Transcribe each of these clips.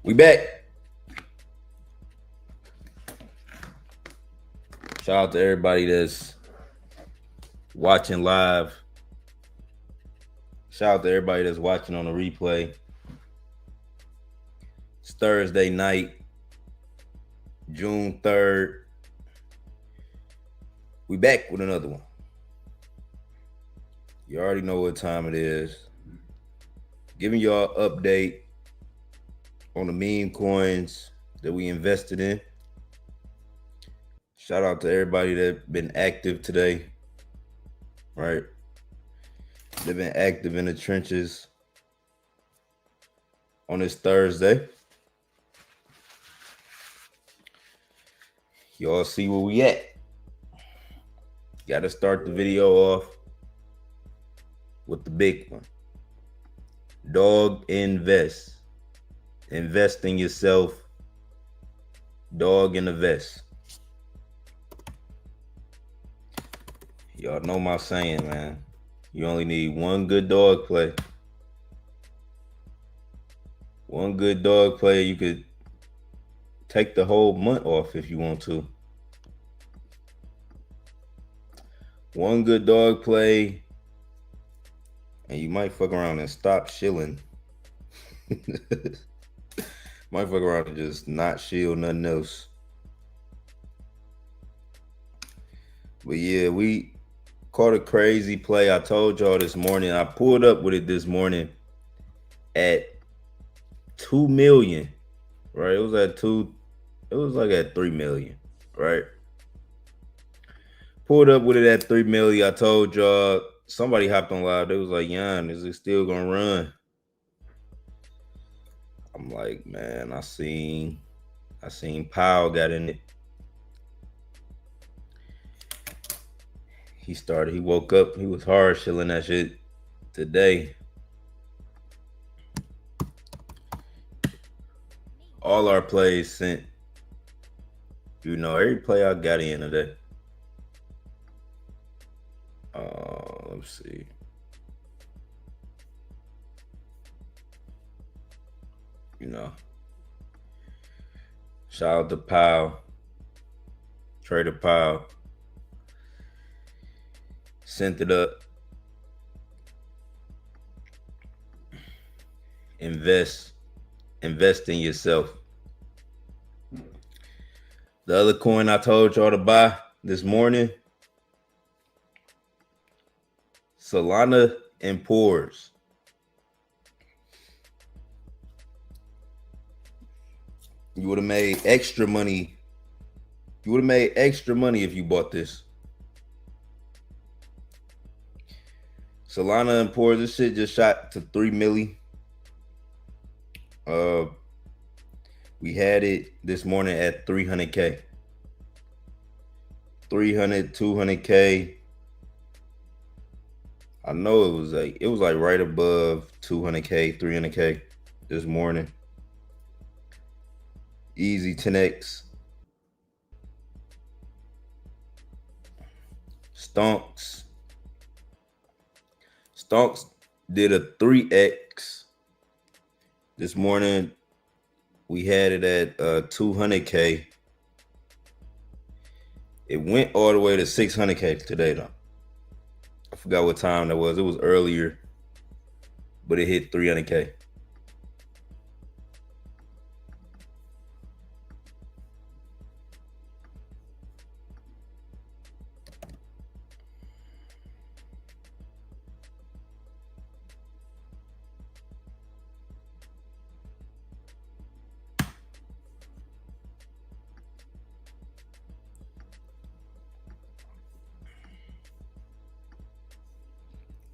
We back. Shout out to everybody that's watching live. Shout out to everybody that's watching on the replay. It's Thursday night, June 3rd. We back with another one. You already know what time it is. Giving y'all an update on the meme coins that we invested in. Shout out to everybody that's been active today. Right? They've been active in the trenches on this Thursday. Y'all see where we at. Got to start the video off with the big one. Dog invest. Invest in yourself. Dog in the vest. Y'all know my saying, man. You only need one good dog play. One good dog play, you could take the whole month off if you want to. One good dog play, and you might fuck around and stop shilling. Might fuck around and just not shield nothing else. But yeah, we caught a crazy play. I told y'all this morning. I pulled up with it this morning at 2 million, right? It was at 2. It was like at 3 million, right? Pulled up with it at 3 million. I told y'all, somebody hopped on live. They was like, Yon, is it still gonna run? I'm like, man, I seen Powell got in it. He woke up, he was hard shilling that shit today. All our plays sent, every play I got in today. Let's see. Shout out to Powell, Trader Powell. Sent it up. Invest in yourself. The other coin I told y'all to buy this morning, Solana and Pores. You would have made extra money. You would have made extra money if you bought this. Solana and Pores, this shit just shot to 3 milli. We had it this morning at 300K. 300, 200K. I know it was like right above 200K, 300K this morning. Easy 10x. Stonks did a 3x this morning. We had it at 200K. It went all the way to 600K today though. I forgot what time that was. It was earlier, but it hit 300K.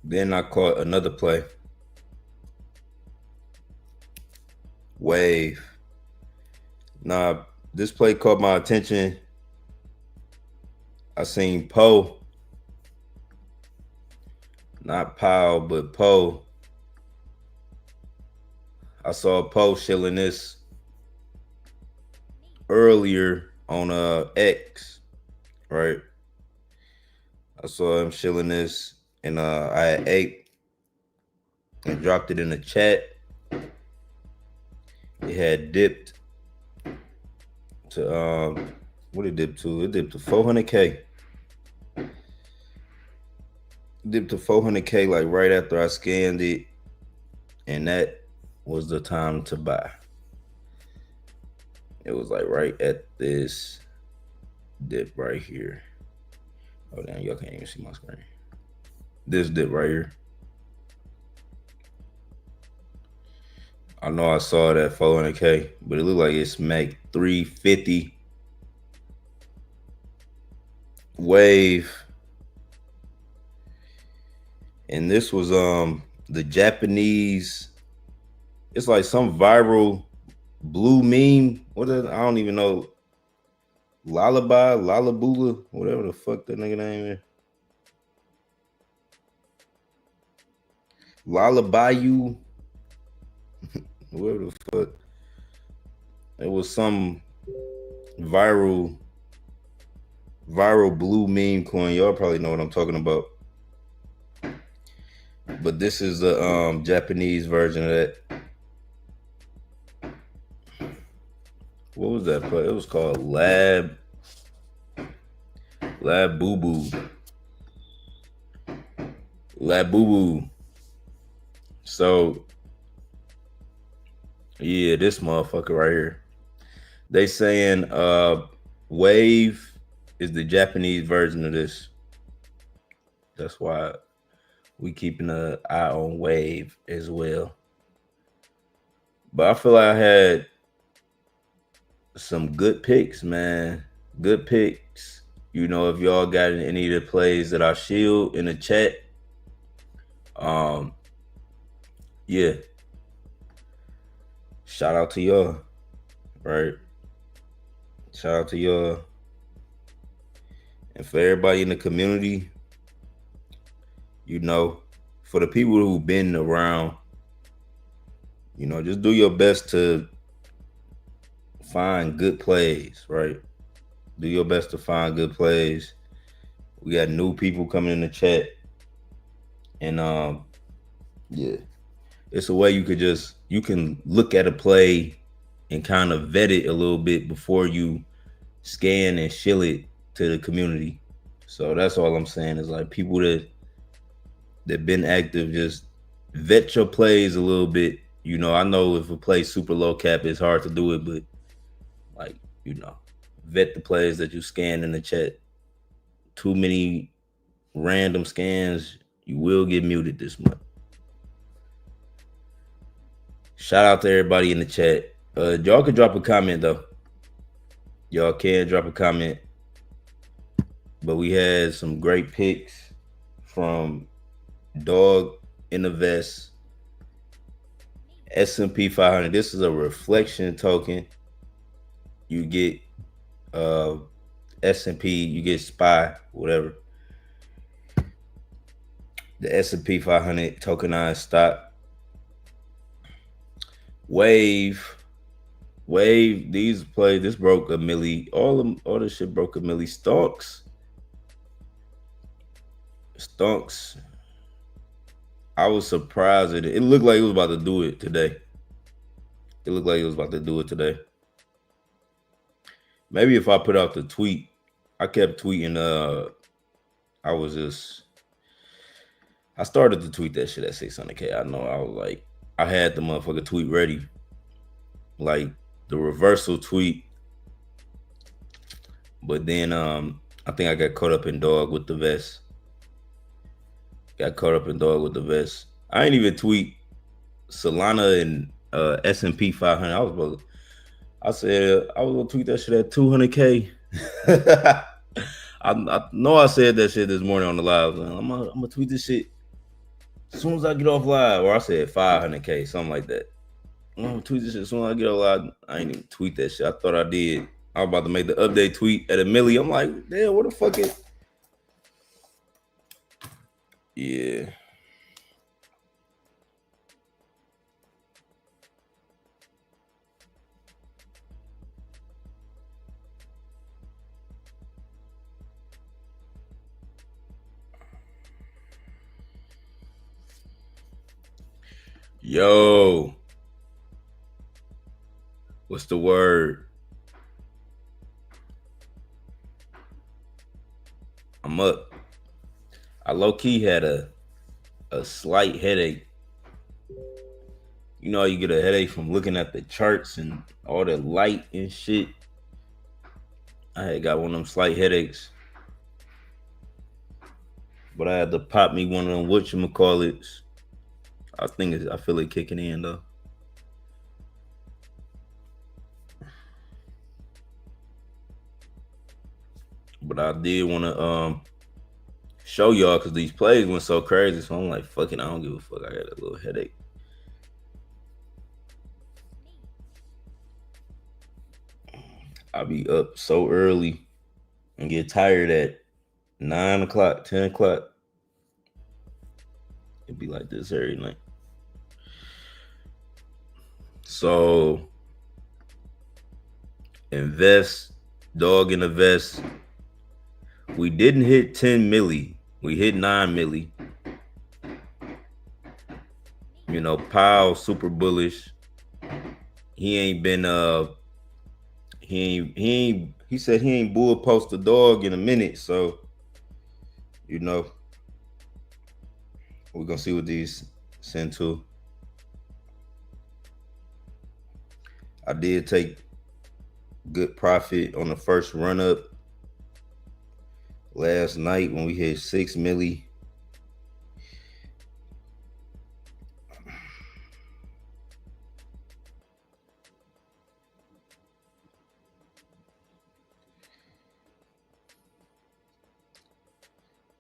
Then I caught another play. Wave. Nah, this play caught my attention. I seen Poe. Not Powell, but Poe. I saw Poe shilling this earlier on X, right? I saw him shilling this, and I had ate and dropped it in the chat. It had dipped to what it dipped to? It dipped to 400K. Dipped to 400K like right after I scanned it, and that was the time to buy. It was like right at this dip right here. Oh damn, y'all can't even see my screen. This dip right here. I know I saw it at 400K, but it looked like it smacked 350. Wave. And this was the Japanese, it's like some viral blue meme. What is it? I don't even know. Lullaby, Lalabula, whatever the fuck that nigga name is. Lullaby you. Whatever the fuck. It was some viral blue meme coin. Y'all probably know what I'm talking about. But this is the Japanese version of that. What was that? It was called Lab Boo Boo. Lab Boo Boo. So yeah, this motherfucker right here. They saying Wave is the Japanese version of this. That's why we keeping an eye on Wave as well. But I feel like I had some good picks, man. Good picks. You know, if y'all got any of the plays that I shield in the chat, yeah. Shout out to y'all. Right. Shout out to y'all. And for everybody in the community, you know, for the people who've been around, you know, just do your best to find good plays, right? Do your best to find good plays. We got new people coming in the chat. And yeah. It's a way you can look at a play and kind of vet it a little bit before you scan and shill it to the community. So that's all I'm saying is like people that been active, just vet your plays a little bit. You know, I know if a play super low cap, it's hard to do it, but like, you know, vet the plays that you scan in the chat. Too many random scans, you will get muted this month. Shout out to everybody in the chat. Y'all can drop a comment though. Y'all can drop a comment. But we had some great picks from Dog in the Vest, S&P 500. This is a reflection token. You get S&P, you get SPY, whatever. The S&P 500 tokenized stock. Wave, these plays, this broke a milli. All this shit broke a milli. Stonks. I was surprised at it. It looked like it was about to do it today. Maybe if I put out the tweet, I kept tweeting. I started to tweet that shit at 600K. I know. I was like, I had the motherfucker tweet ready, like the reversal tweet. But then I think I got caught up in Dog with the Vest. I ain't even tweet Solana and S&P 500. I said I was gonna tweet that shit at 200K. I know I said that shit this morning on the live. I'm gonna tweet this shit as soon as I get off live, or I said 500K, something like that. I'm gonna tweet this shit as soon as I get off live. I ain't even tweet that shit. I thought I did. I was about to make the update tweet at a milli. I'm like, damn, what the fuck is? Yeah. Yo. What's the word? I'm up. I low-key had a slight headache. You know, you get a headache from looking at the charts and all the light and shit. I had got one of them slight headaches, but I had to pop me one of them whatchamacallits. I feel it kicking in though. But I did want to show y'all because these plays went so crazy. So I'm like, fuck it, I don't give a fuck. I got a little headache. I'll be up so early and get tired at 9 o'clock, 10 o'clock. It'd be like this every night. So invest, dog in the vest. We didn't hit 10 milli. We hit 9 milli. You know, Powell super bullish. He ain't been he said he ain't bull post a dog in a minute, so you know we're gonna see what these send to. I did take good profit on the first run up last night when we hit 6 milli.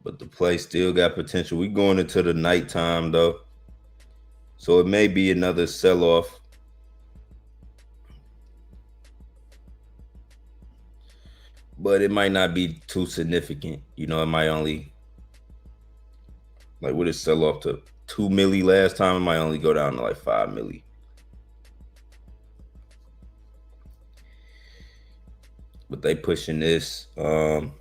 But the play still got potential. We going into the nighttime though, so it may be another sell-off. But it might not be too significant. You know, it might only, like, would it sell off to 2 milli last time? It might only go down to like 5 milli. But they pushing this. I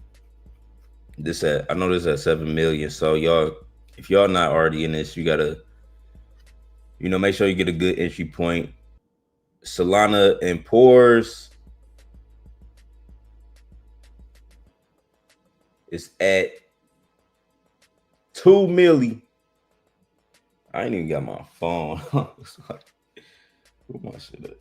know this at 7 million. So y'all, if y'all not already in this, you gotta, you know, make sure you get a good entry point. Solana and Pores is at 2 milli. I ain't even got my phone. Put my shit up.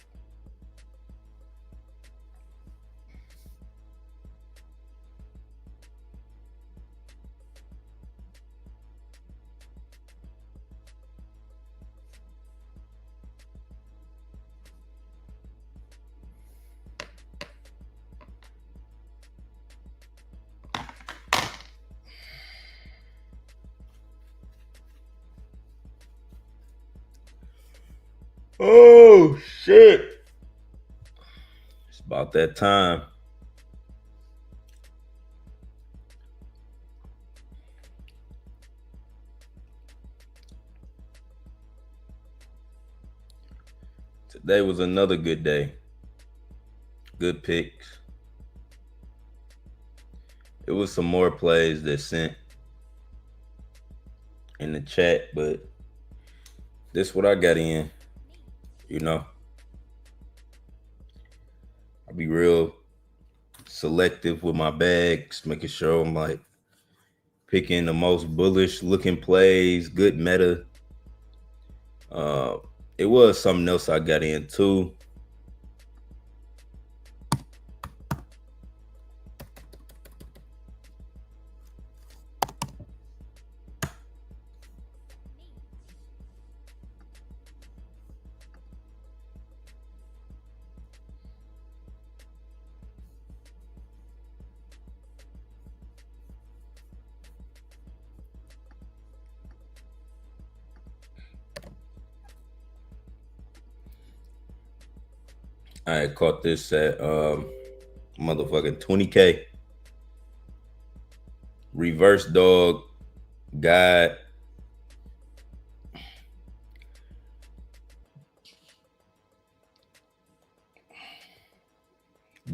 Oh shit. It's about that time. Today was another good day. Good picks. It was some more plays that sent in the chat, but this what I got in. You know, I'll be real selective with my bags, making sure I'm like picking the most bullish looking plays, good meta. It was something else I got in too. I had caught this at motherfucking 20K. Reverse dog guide.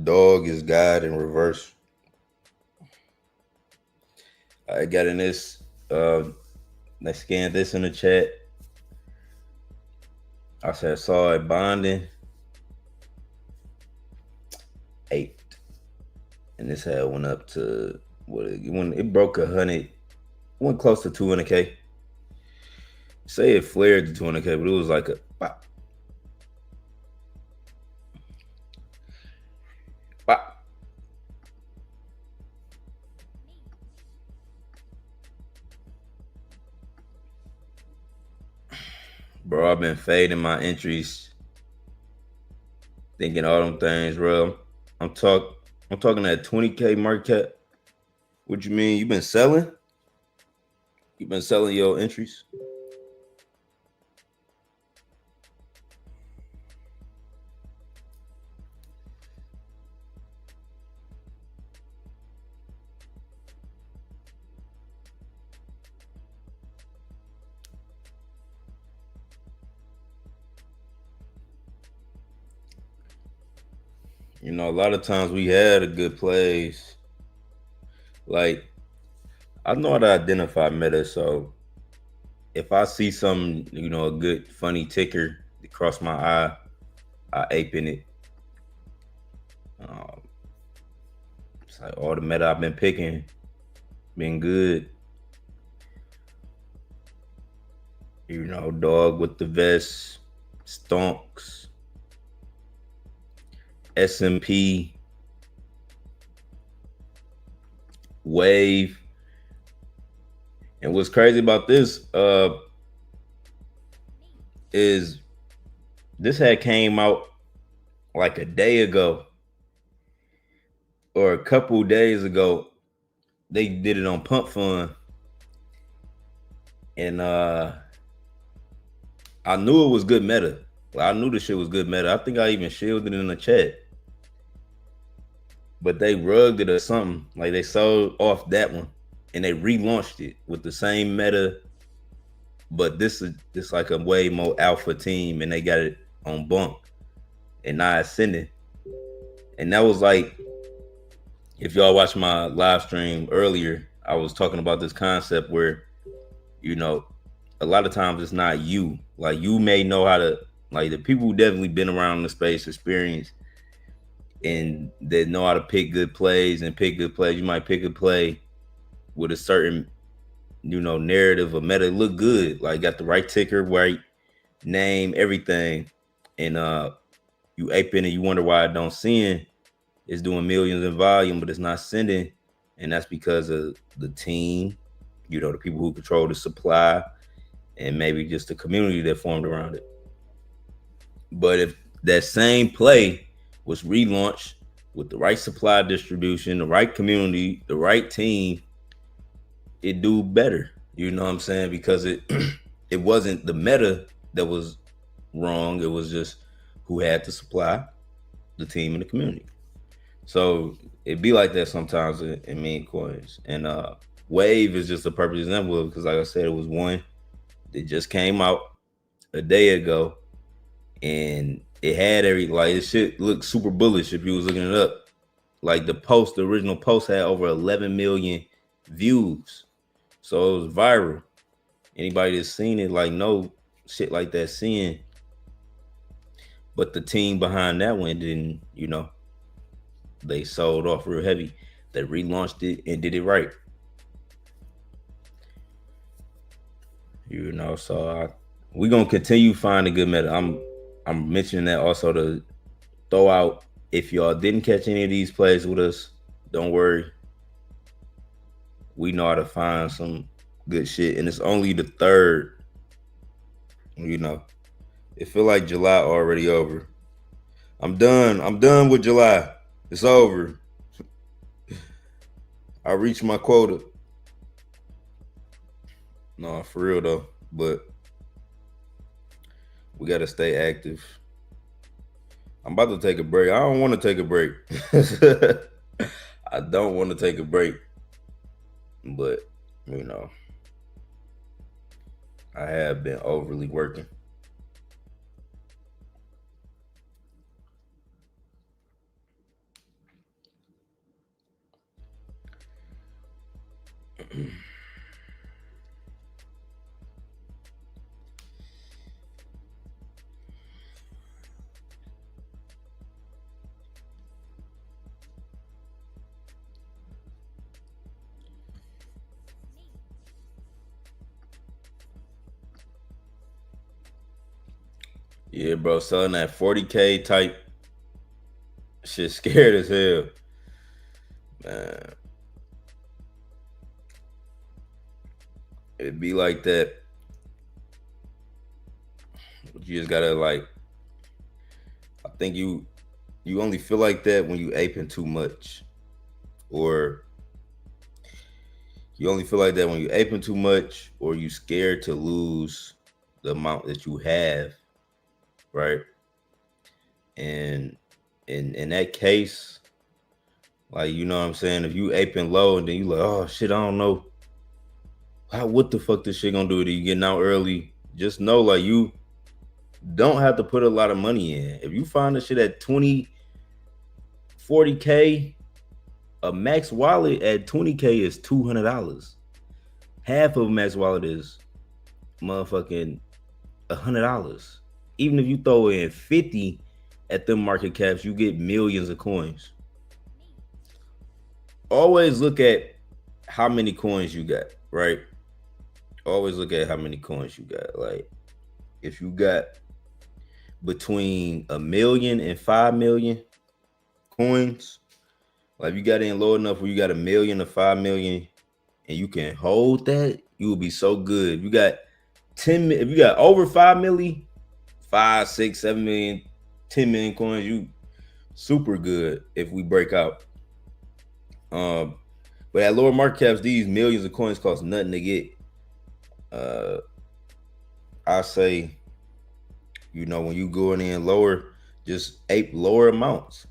Dog is guide in reverse. I got in this. I scanned this in the chat. I saw it bonding. and this had went up to when it broke 100, went close to 200K. Say it flared to 200K, but it was like a pop, pop. Bro, I've been fading my entries, thinking all them things, bro. I'm talking at 20K market cap. What you mean? You been selling? You been selling your entries? You know, a lot of times we had a good plays. Like, I know how to identify meta, so if I see some, a good funny ticker that cross my eye, I ape in it. Um, it's like all the meta I've been picking been good. Dog with the vest, stonks, S&P, wave. And what's crazy about this is this had came out like a day ago or a couple days ago. They did it on Pump Fund, and I knew it was good meta. I knew the shit was good meta. I think I even shielded it in the chat, but they rugged it or something. Like they sold off that one, and they relaunched it with the same meta. But this is like a way more alpha team, and they got it on bunk and not ascending. And that was like, if y'all watched my live stream earlier, I was talking about this concept where, a lot of times it's not you. Like you may know how to, like the people who definitely been around the space, experience, and they know how to pick good plays and pick good plays. You might pick a play with a certain, narrative or meta look good, like got the right ticker, right name, everything, and you ape in and you wonder why it don't send. It's doing millions in volume, but it's not sending, and that's because of the team, the people who control the supply, and maybe just the community that formed around it. But if that same play was relaunched with the right supply distribution, the right community, the right team, it do better. You know what I'm saying? Because it it wasn't the meta that was wrong. It was just who had the supply, the team, and the community. So it be like that sometimes in meme coins. And Wave is just a perfect example because, like I said, it was one that just came out a day ago, and it had this shit looked super bullish if you was looking it up. Like the original post had over 11 million views, so it was viral. Anybody that's seen it, like, no shit like that seeing. But the team behind that one didn't, they sold off real heavy. They relaunched it and did it right. So we're gonna continue finding good meta. I'm mentioning that also to throw out, if y'all didn't catch any of these plays with us, don't worry. We know how to find some good shit, and it's only the 3rd. It feel like July already over. I'm done with July. It's over. I reached my quota. No, for real though. But we gotta stay active. I'm about to take a break. I don't want to take a break. I don't want to take a break. But, I have been overly working. Yeah, bro, selling that 40K type shit scared as hell. Man, it'd be like that. You just gotta like, I think you only feel like that when you aping too much. Or you only feel like that when you aping too much, or you scared to lose the amount that you have, right? And in that case, like, you know what I'm saying, if you aping low and then you like, oh shit, I don't know what the fuck this shit gonna do to you getting out early, just know like you don't have to put a lot of money in. If you find the shit at 20, 40K, a max wallet at 20K is $200. Half of a max wallet is motherfucking $100. Even if you throw in 50 at them market caps, you get millions of coins. Always look at how many coins you got, right? Always look at how many coins you got. Like, if you got between 1 million and 5 million coins, like, if you got in low enough where you got 1 million to 5 million and you can hold that, you will be so good. If you got 10, if you got over 5 million, 5, 6, 7 million, 10 million coins, you super good if we break out. But at lower market caps, these millions of coins cost nothing to get. I say, you know, when you going in lower, just ape lower amounts.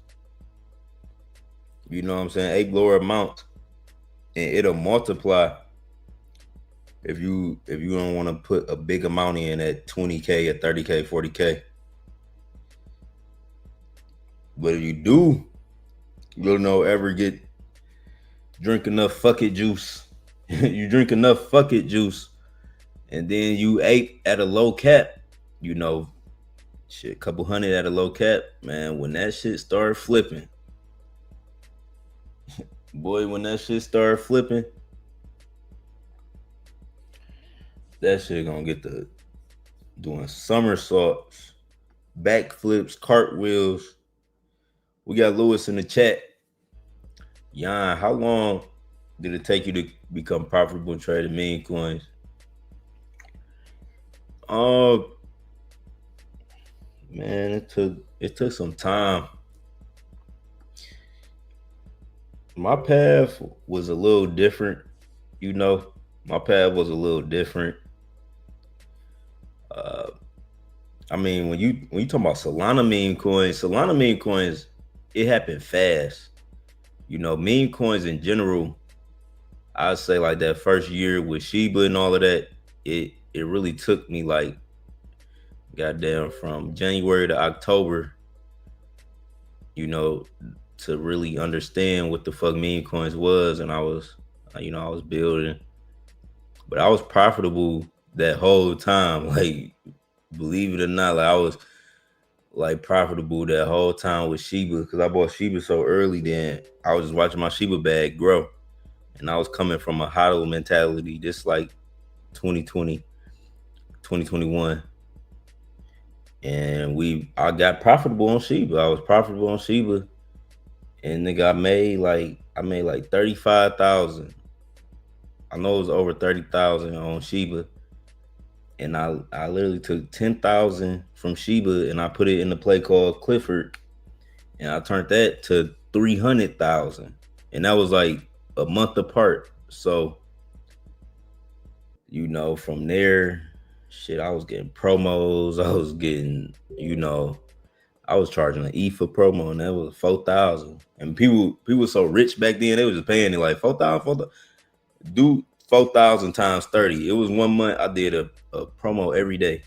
You know what I'm saying? Ape lower amounts, and it'll multiply. If you don't want to put a big amount in at 20K, at 30K, 40K. But if you do, you'll know ever drink enough fuck it juice. You drink enough fuck it juice, and then you ape at a low cap, you know, shit, couple hundred at a low cap, man. When that shit start flipping, boy, when that shit start flipping, that shit gonna get the doing somersaults, backflips, cartwheels. We got Lewis in the chat. Yon, how long did it take you to become profitable trading meme coins? Oh, man, it took some time. My path was a little different, you know. My path was a little different. I mean, when you talk about Solana meme coins, it happened fast. You know, meme coins in general, I'd say like that first year with Shiba and all of that, it really took me like, goddamn, from January to October, you know, to really understand what the fuck meme coins was. And I was, you know, I was building, but I was profitable that whole time. Like, believe it or not, like I was like profitable that whole time with Shiba, because I bought Shiba so early. Then I was just watching my Shiba bag grow, and I was coming from a hodl mentality, just like 2020, 2021. And I got profitable on Shiba. I was profitable on Shiba, and nigga, I made like 35,000. I know it was over 30,000 on Shiba. And I literally took 10,000 from Shiba and I put it in the play called Clifford, and I turned that to 300,000, and that was like a month apart. So, you know, from there, shit, I was getting promos. I was getting, you know, I was charging an E for promo, and that was 4,000. And people were so rich back then, they was just paying it like 4,000, 4,000. Do 4,000 times 30. It was 1 month I did a promo every day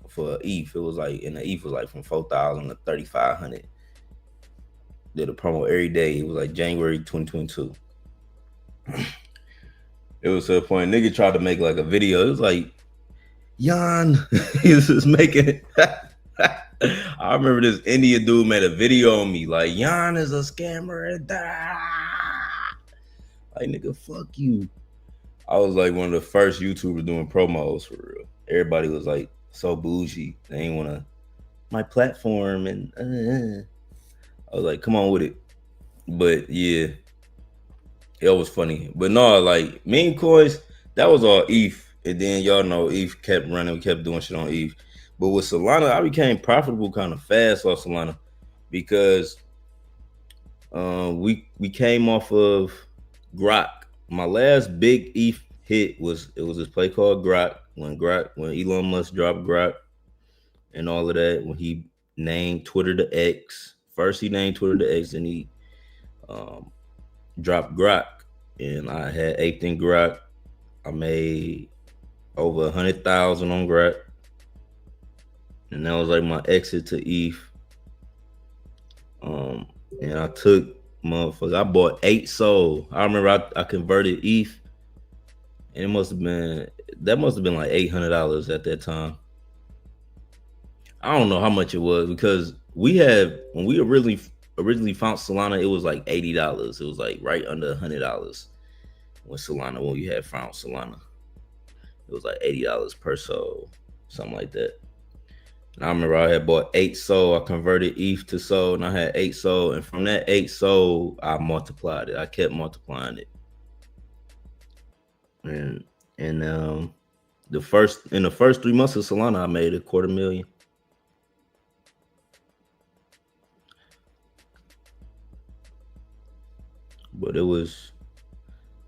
for ETH. It was like, and the ETH was like from 4,000 to 3,500. Did a promo every day. It was like January 2022. It was to a point nigga tried to make like a video. It was like, Yon, he was just making I remember this Indian dude made a video on me like, Yon is a scammer. Like, nigga, fuck you. I was like one of the first YouTubers doing promos for real. Everybody was like so bougie. They ain't wanna my platform and I was like, come on with it. But yeah, it was funny. But no, like meme coins, that was all ETH. And then y'all know ETH kept running, we kept doing shit on ETH. But with Solana, I became profitable kind of fast off Solana because we came off of Grok. My last big ETH hit was this play called Grok when Elon Musk dropped Grok and all of that, when he named Twitter to X. First he named Twitter to X, and he dropped Grok, and I had 18 Grok. I made over 100,000 on Grok, and that was like my exit to ETH. And I took motherfucker. I bought 8 Sol. I remember I converted ETH, and it must have been like $800 at that time. I don't know how much it was because when we originally found Solana, it was like $80. It was like right under $100 when we had found Solana. It was like $80 per Sol, something like that. And I remember I had bought 8 Sol. I converted ETH to Sol, and I had 8 Sol. And from that 8 Sol, I multiplied it. I kept multiplying it. And in the first 3 months of Solana, I made $250,000. But it was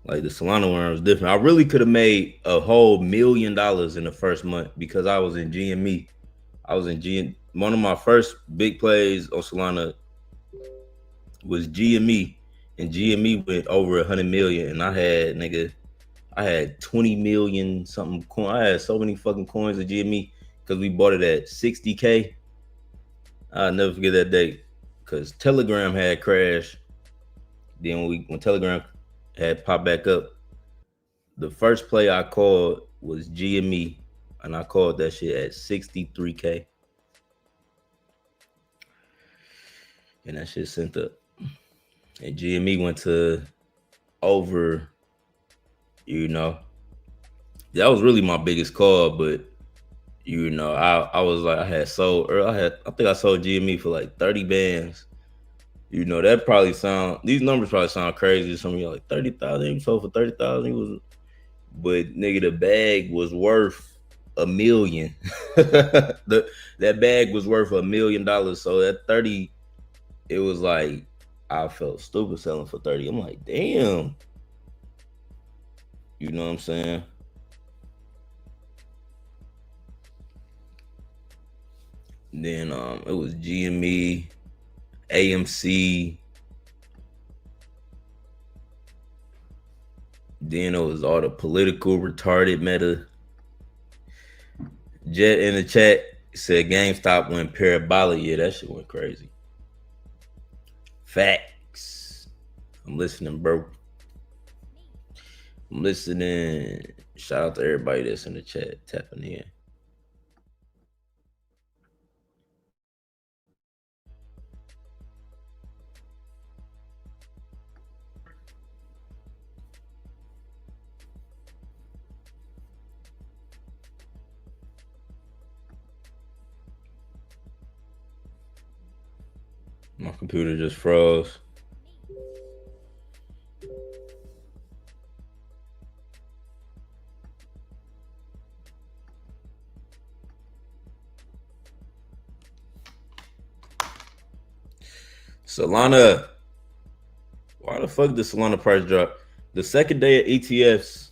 like the Solana one was different. I really could have made a whole $1 million in the first month because I was in GME. One of my first big plays on Solana was GME, and GME went over 100 million, and I had 20 million something coin. I had so many fucking coins of GME because we bought it at 60K. I'll never forget that day because Telegram had crashed. Then when Telegram had popped back up, the first play I called was GME, and I called that shit at 63K. And that shit sent up. And GME went to over, that was really my biggest call, but I was like, I think I sold GME for like 30 bands. That probably these numbers probably sound crazy to some of you, like 30,000, you sold for 30,000. But nigga, the bag was worth $1 million. That bag was worth $1 million. So at 30, it was like, I felt stupid selling for 30. I'm like, damn. You know what I'm saying? Then it was GME, AMC. Then it was all the political retarded meta. Jet in the chat said GameStop went parabolic. Yeah, that shit went crazy. Facts. I'm listening, bro. I'm listening. Shout out to everybody that's in the chat tapping in. My computer just froze. Solana. Why the fuck did Solana price drop? The second day of ETFs.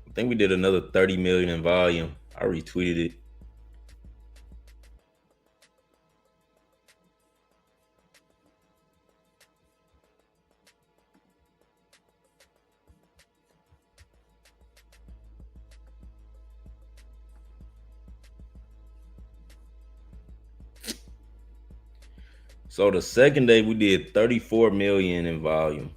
I think we did another 30 million in volume. I retweeted it. So the second day we did 34 million in volume.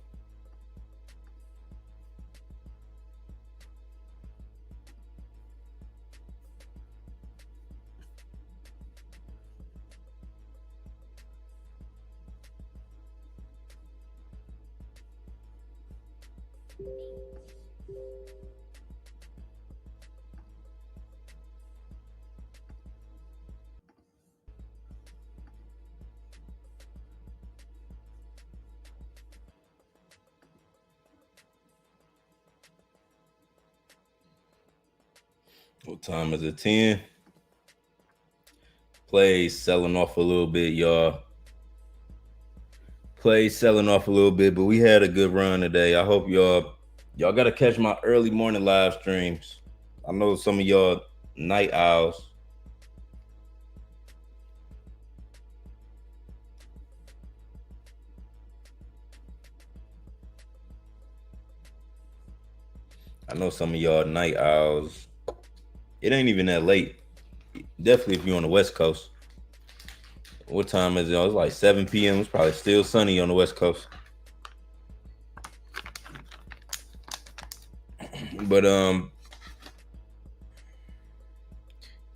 What time is it? 10. Plays selling off a little bit, y'all. Plays selling off a little bit, but we had a good run today. I hope y'all gotta catch my early morning live streams. I know some of y'all night owls. I know some of y'all night owls. It ain't even that late. Definitely if you're on the West Coast. What time is it? It's like 7 p.m. It's probably still sunny on the West Coast. But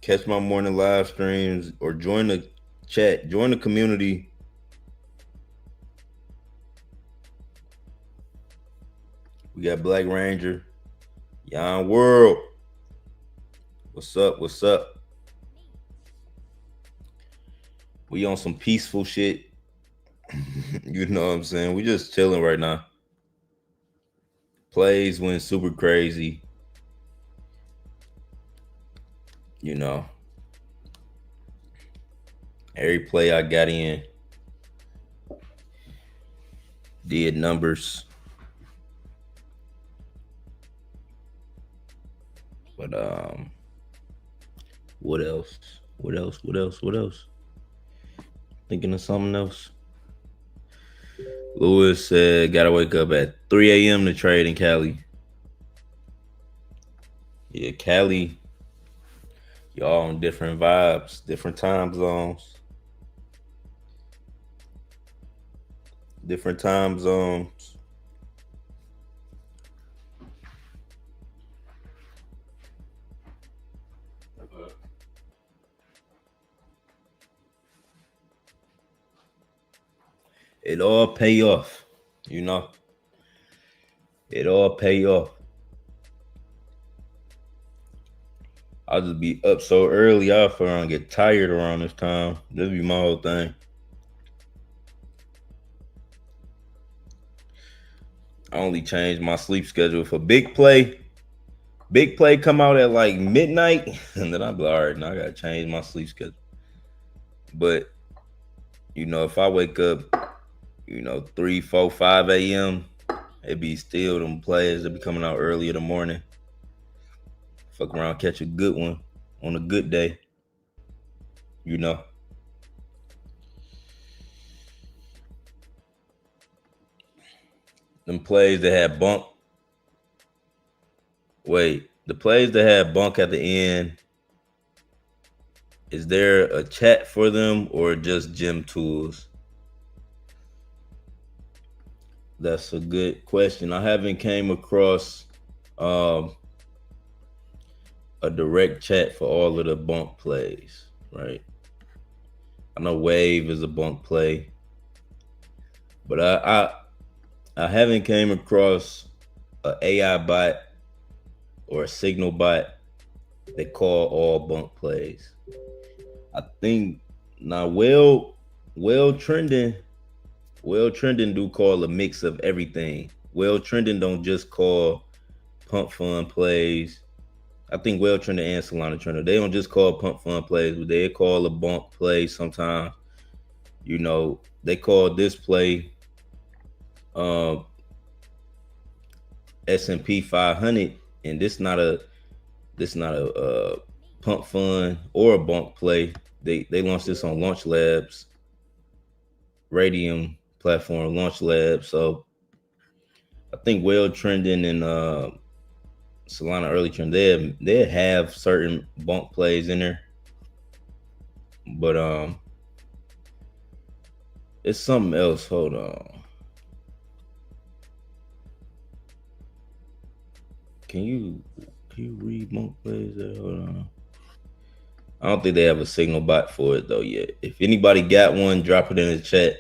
catch my morning live streams or join the chat, join the community. We got Black Ranger, Yon World. What's up? What's up? We on some peaceful shit. You know what I'm saying? We just chilling right now. Plays went super crazy. You know, every play I got in did numbers. But what else? What else? Thinking of something else. Lewis said, gotta wake up at 3 a.m. to trade in Cali. Yeah, Cali, y'all on different vibes, different time zones. Different time zones. It all pay off, you know. It all pay off. I'll just be up so early, I'll feel around get tired around this time. This be my whole thing. I only change my sleep schedule for big play. Big play come out at like midnight, and then I'll be like, all right, now I gotta change my sleep schedule. But you know, if I wake up, 3, 4, 5 a.m., it be still them plays that be coming out early in the morning. Fuck around, catch a good one on a good day. You know. Them plays that had bunk. Wait, the plays that had bunk at the end, is there a chat for them or just gym tools? That's a good question. I haven't came across a direct chat for all of the bunk plays, right? I know Wave is a bunk play, but I haven't came across an AI bot or a signal bot that call all bunk plays. I think now well trending do call a mix of everything. Well trending don't just call pump fun plays. I think well trending and Solana trending, they don't just call pump fun plays, but they call a bunk play sometimes. They call this play S&P 500, and this not a pump fun or a bunk play. They launched this on Launch Labs, Radium platform, Launch Labs. So I think well trending and Solana early trend, they have certain bunk plays in there, but it's something else. Hold on. Can you read bunk plays there? Hold on. I don't think they have a signal bot for it though yet. If anybody got one, drop it in the chat.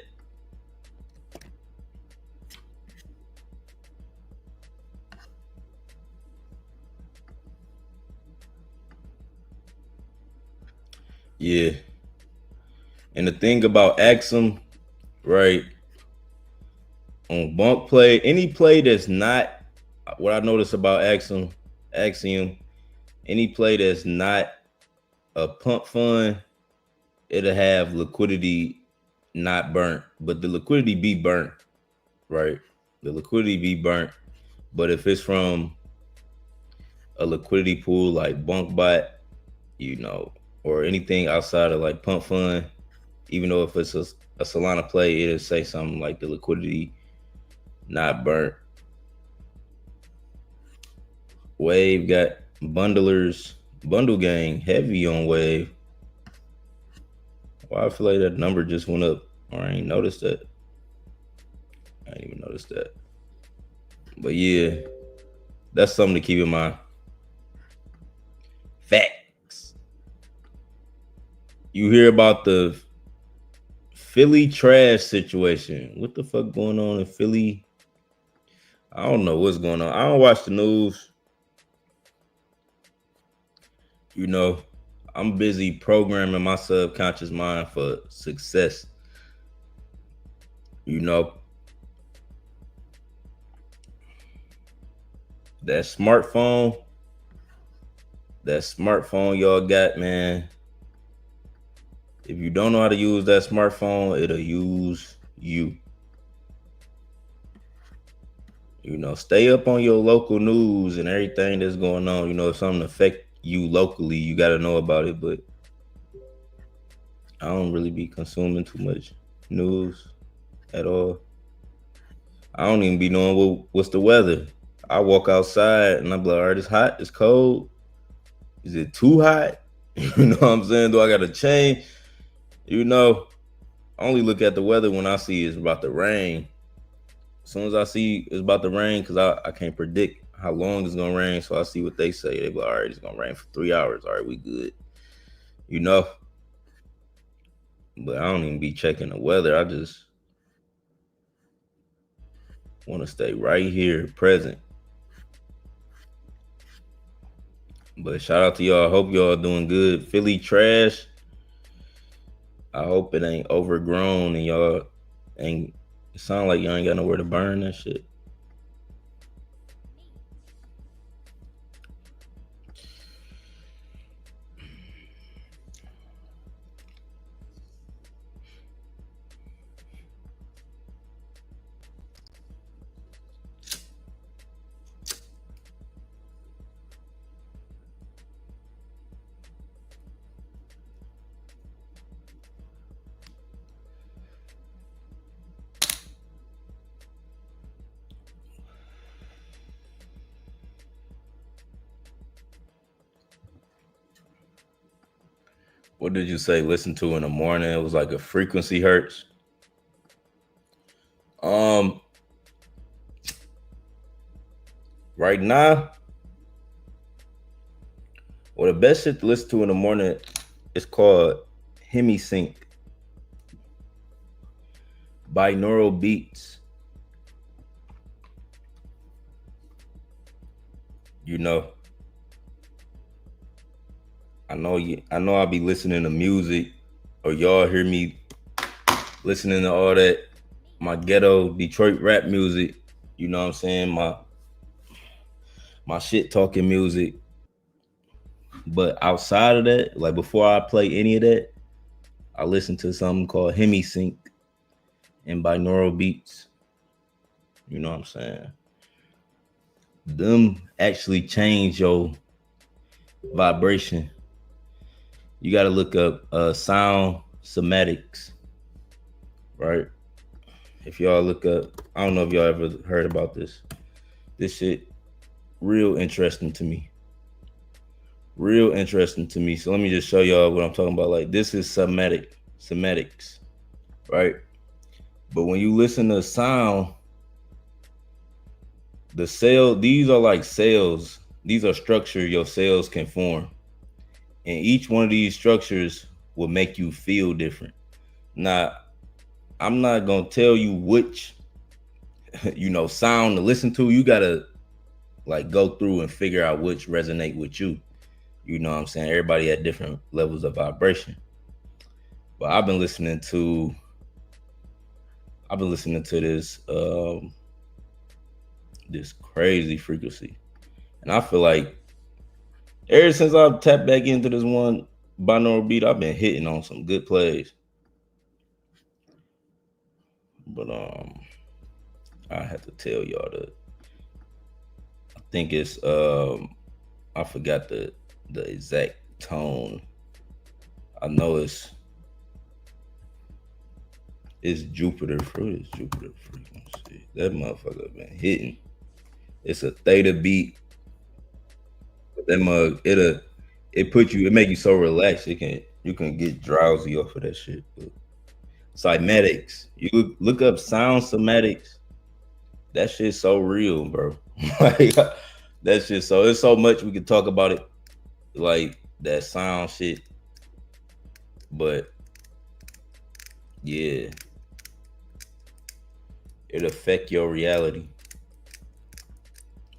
Yeah. And the thing about Axum, right? On bunk play, any play that's not what I notice about Axiom, any play that's not a pump fund, it'll have liquidity not burnt, but the liquidity be burnt, right? The liquidity be burnt. But if it's from a liquidity pool like BunkBot, you know, or anything outside of like pump fund, even though if it's a Solana play, it'll say something like the liquidity not burnt. Wave got bundlers, bundle gang heavy on Wave. Well, I feel like that number just went up. Or I ain't noticed that. I didn't even notice that. But yeah, that's something to keep in mind. Facts. You hear about the Philly trash situation. What the fuck going on in Philly? I don't know what's going on. I don't watch the news. You know, I'm busy programming my subconscious mind for success. You know, that smartphone y'all got, man. If you don't know how to use that smartphone, it'll use you. You know, stay up on your local news and everything that's going on. You know, if something affect you locally, you got to know about it. But I don't really be consuming too much news at all. I don't even be knowing what's the weather. I walk outside and I'm like, all right, it's hot, it's cold. Is it too hot? You know what I'm saying? Do I got to change? You know, I only look at the weather when I see it's about to rain. As soon as I see it's about to rain, because I can't predict how long it's going to rain. So I see what they say. They be like, all right, it's going to rain for 3 hours. All right, we good. You know? But I don't even be checking the weather. I just want to stay right here, present. But shout out to y'all. I hope y'all doing good. Philly trash. I hope it ain't overgrown and y'all ain't. It sound like y'all ain't got nowhere to burn that shit. What did you say? Listen to in the morning. It was like a frequency hertz. Right now, well, the best shit to listen to in the morning is called Hemisync. Binaural beats. You know, I know I'll be listening to music, or y'all hear me listening to all that my ghetto Detroit rap music. You know what I'm saying? My shit talking music. But outside of that, like before I play any of that, I listen to something called Hemisync and binaural beats. You know what I'm saying? Them actually change your vibration. You got to look up sound somatics, right? If y'all look up, I don't know if y'all ever heard about this. This shit real interesting to me. Real interesting to me. So let me just show y'all what I'm talking about. Like, this is somatics, right? But when you listen to sound, these are like cells. These are structures your cells can form. And each one of these structures will make you feel different. Now, I'm not gonna tell you which, sound to listen to. You gotta like go through and figure out which resonate with you. You know what I'm saying? Everybody at different levels of vibration. But I've been listening to this this crazy frequency. And I feel like ever since I've tapped back into this one binaural beat, I've been hitting on some good plays. But I have to tell y'all that I think it's I forgot the exact tone. I know it's Jupiter fruit. It's Jupiter frequency. That motherfucker been hitting. It's a theta beat. But that mug, it make you so relaxed. You can get drowsy off of that shit. But cymatics. You look up sound cymatics. That shit's so real, bro. Like that shit. So it's so much we can talk about it, like that sound shit. But yeah, it affect your reality.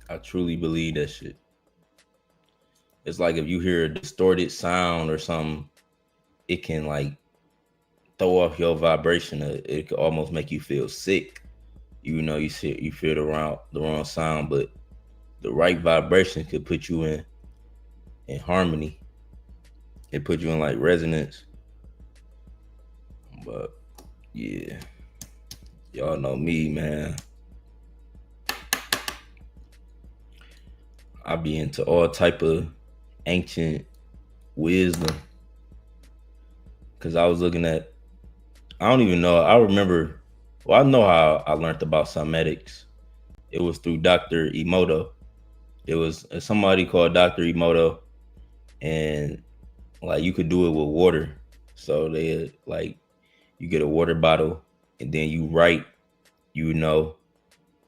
I truly believe that shit. It's like if you hear a distorted sound or something, it can like throw off your vibration. It could almost make you feel sick. You know, you feel the wrong sound, but the right vibration could put you in harmony. It put you in like resonance. But yeah, y'all know me, man. I be into all type of ancient wisdom. Cause I was looking at, I don't even know. I remember. Well, I know how I learned about cymatics. It was through Dr. Emoto. It was somebody called Dr. Emoto, and like you could do it with water. So they like you get a water bottle, and then you write, you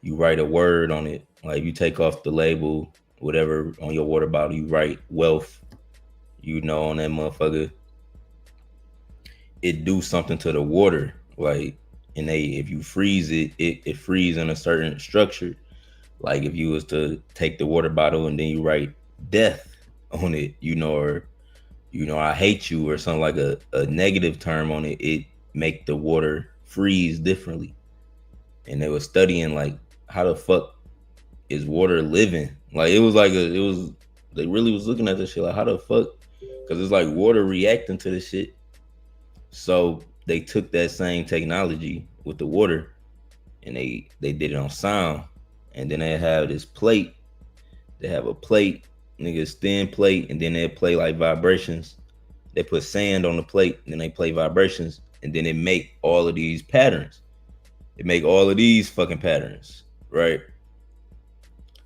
write a word on it. Like you take off the label, whatever on your water bottle, you write wealth, on that motherfucker. It do something to the water, like, and if you freeze it, it freeze in a certain structure. Like if you was to take the water bottle and then you write death on it, or I hate you or something like a negative term on it, it make the water freeze differently. And they were studying like how the fuck is water living? Like it was they really was looking at this shit like how the fuck, because it's like water reacting to this shit. So they took that same technology with the water and they did it on sound. And then they have this plate. They have a plate, niggas thin plate, and then they play like vibrations. They put sand on the plate, and then they play vibrations, and then it make all of these patterns. It make all of these fucking patterns, right?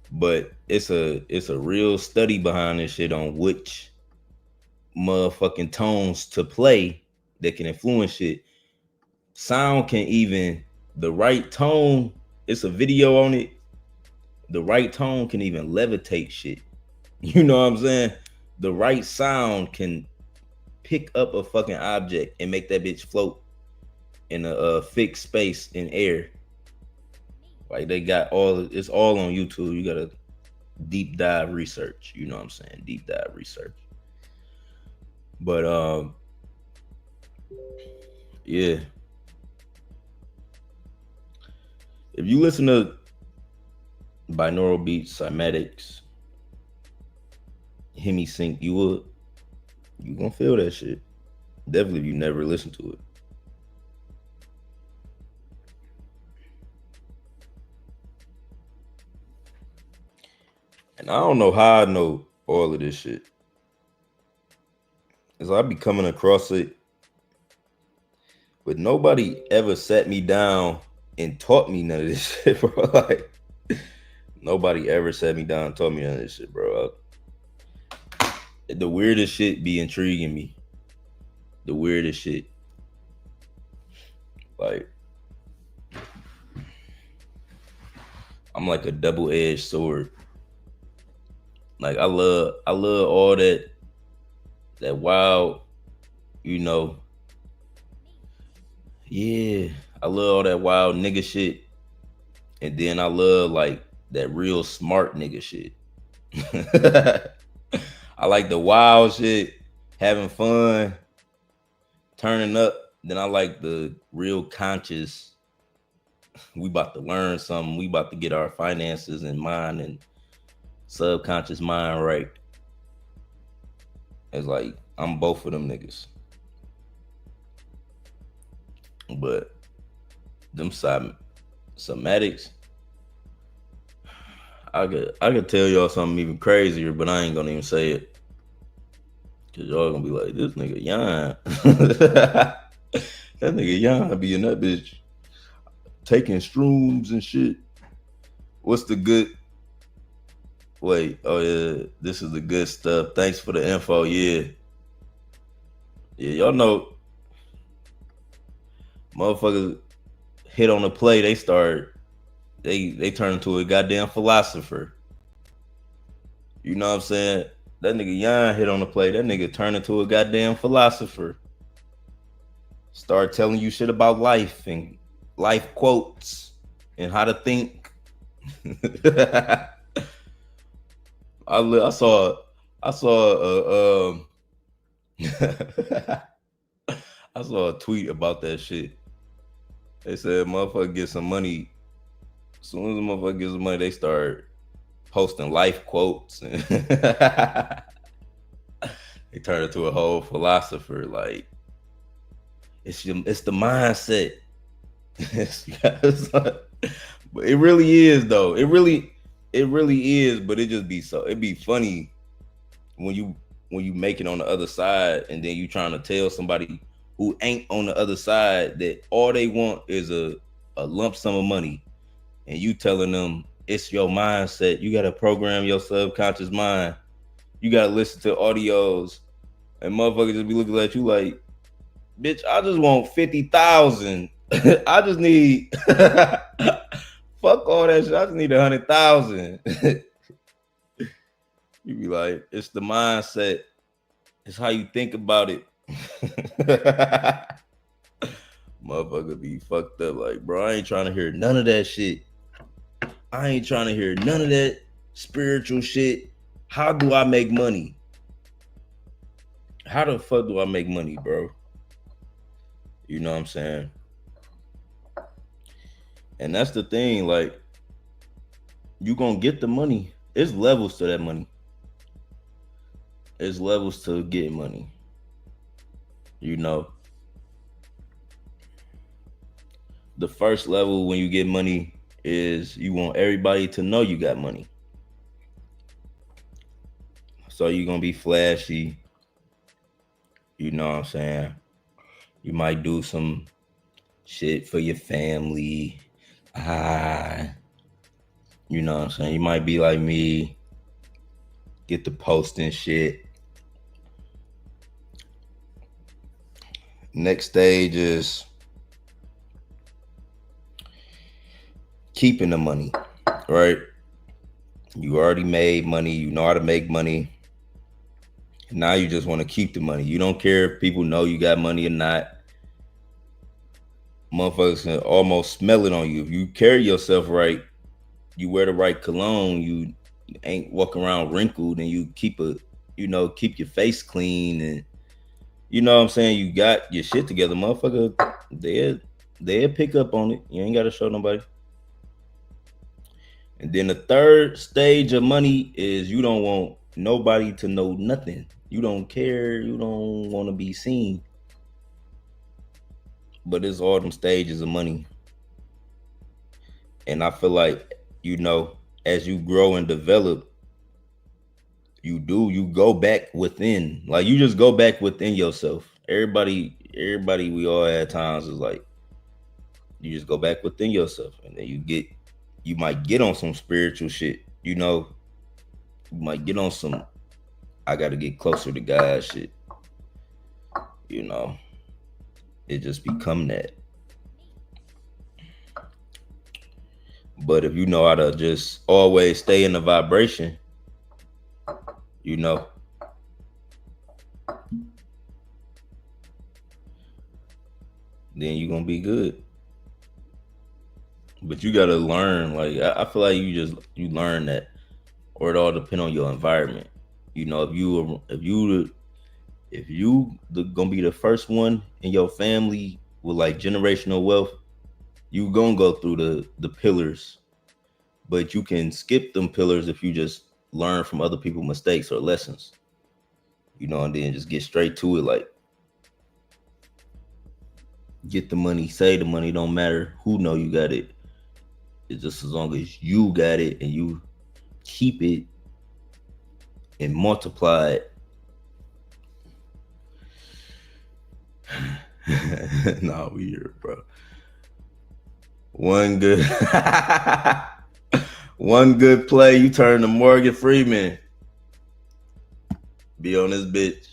But it's a real study behind this shit on which motherfucking tones to play that can influence shit. Sound can even, the right tone, it's a video on it. The right tone can even levitate shit. You know what I'm saying? The right sound can pick up a fucking object and make that bitch float in a fixed space in air. Like they got it's all on YouTube. You gotta deep dive research. You know what I'm saying? Deep dive research. But yeah. If you listen to binaural beats, cymatics, hemi sync, you gonna feel that shit. Definitely if you never listen to it. And I don't know how I know all of this shit. Cause I be coming across it, but nobody ever sat me down and taught me none of this shit, bro. Like nobody ever sat me down and taught me none of this shit, bro. The weirdest shit be intriguing me. The weirdest shit. Like I'm like a double-edged sword. Like I love all that wild, yeah, I love all that wild nigga shit. And then I love like that real smart nigga shit. I like the wild shit, having fun, turning up. Then I like the real conscious. We about to learn something. We about to get our finances and mind and subconscious mind right. It's like I'm both of them niggas. But them somatics, I could tell y'all something even crazier, but I ain't gonna even say it. Cause y'all gonna be like, this nigga Yon. That nigga Yon be in that bitch taking shrooms and shit. What's the good? Wait, oh yeah, this is the good stuff. Thanks for the info. Yeah, y'all know, motherfuckers hit on the play. They turn into a goddamn philosopher. You know what I'm saying? That nigga Yon hit on the play. That nigga turned into a goddamn philosopher. Start telling you shit about life and life quotes and how to think. I saw I saw a tweet about that shit. They said motherfucker get some money. As soon as the motherfucker gets some money, they start posting life quotes. And they turn into a whole philosopher. Like it's the mindset. But it really is though. It really is. But it'd be funny when you make it on the other side, and then you trying to tell somebody who ain't on the other side that all they want is a lump sum of money, and you telling them it's your mindset. You gotta program your subconscious mind. You gotta listen to audios, and motherfuckers just be looking at you like, bitch, I just want 50,000. I just need fuck all that shit. I just need 100,000. You be like, it's the mindset. It's how you think about it. Motherfucker be fucked up. Like, bro, I ain't trying to hear none of that shit. I ain't trying to hear none of that spiritual shit. How do I make money? How the fuck do I make money, bro? You know what I'm saying? And that's the thing, like, you gonna get the money. There's levels to that money. There's levels to getting money. You know, the first level when you get money is you want everybody to know you got money. So you're gonna be flashy. You know what I'm saying? You might do some shit for your family. You know what I'm saying? You might be like me, get the posting shit. Next stage is keeping the money, right? You already made money. You know how to make money. Now you just want to keep the money. You don't care if people know you got money or not. Motherfuckers can almost smell it on you. If you carry yourself right, you wear the right cologne, you ain't walking around wrinkled, and you keep your face clean, and you know what I'm saying, you got your shit together, motherfucker, they'll pick up on it. You ain't got to show nobody. And then the third stage of money is you don't want nobody to know nothing. You don't care. You don't want to be seen. But it's all them stages of money. And I feel like, you know, as you grow and develop, you go back within. Like, you just go back within yourself. Everybody, we all at times is like, you just go back within yourself. And then you might get on some spiritual shit, you know. You might get on some, I got to get closer to God shit. You know, it just become that. But if you know how to just always stay in the vibration, you know, then you're going to be good. But you got to learn. Like, I feel like you learn that, or it all depend on your environment. You know, if you If you gonna be the first one in your family with like generational wealth, you gonna go through the pillars, but you can skip them pillars if you just learn from other people's mistakes or lessons, you know, and then just get straight to it. Like, get the money, save the money, don't matter who know you got it. It's just as long as you got it and you keep it and multiply it. Nah, we here, bro. One good one good play, you turn to Morgan Freeman. Be on this bitch.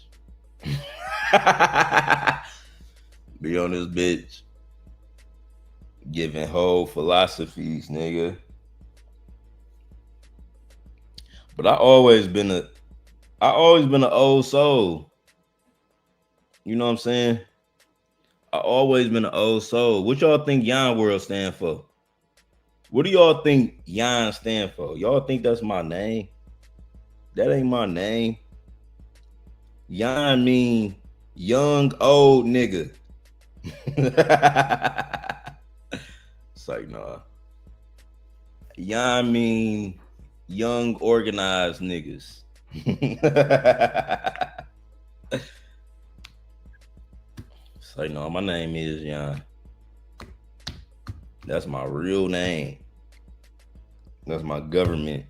Be on this bitch. Giving whole philosophies, nigga. But I always been an old soul. You know what I'm saying? I always been an old soul. What y'all think Yon World stand for? What do y'all think Yon stand for? Y'all think that's my name? That ain't my name. Yon mean young old nigga. It's like, nah. Yon mean young organized niggas. It's like, no, my name is Yon. That's my real name. That's my government.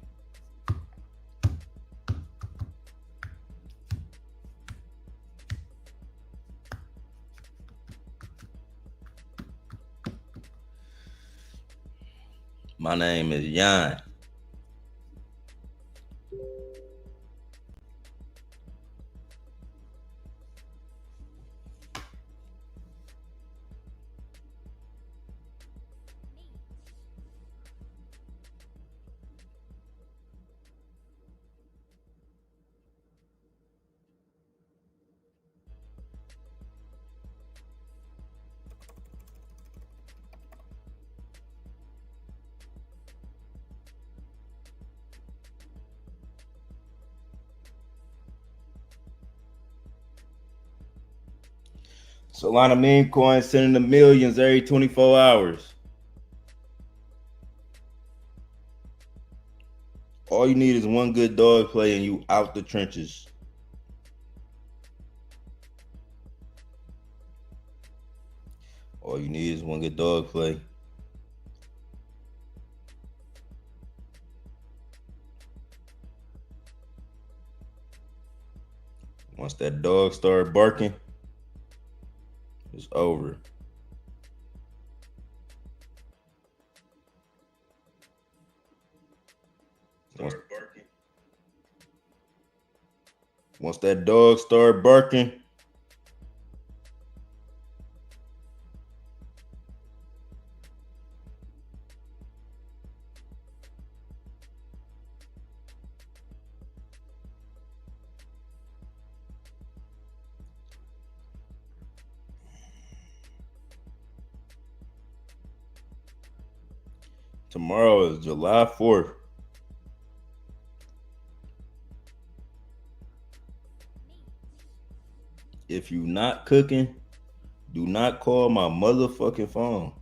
My name is Yon. Solana meme coins sending the millions every 24 hours. All you need is one good dog play and you out the trenches. All you need is one good dog play. Once that dog start barking, it's over. Once that dog start barking, tomorrow is July 4th. If you not cooking, do not call my motherfucking phone.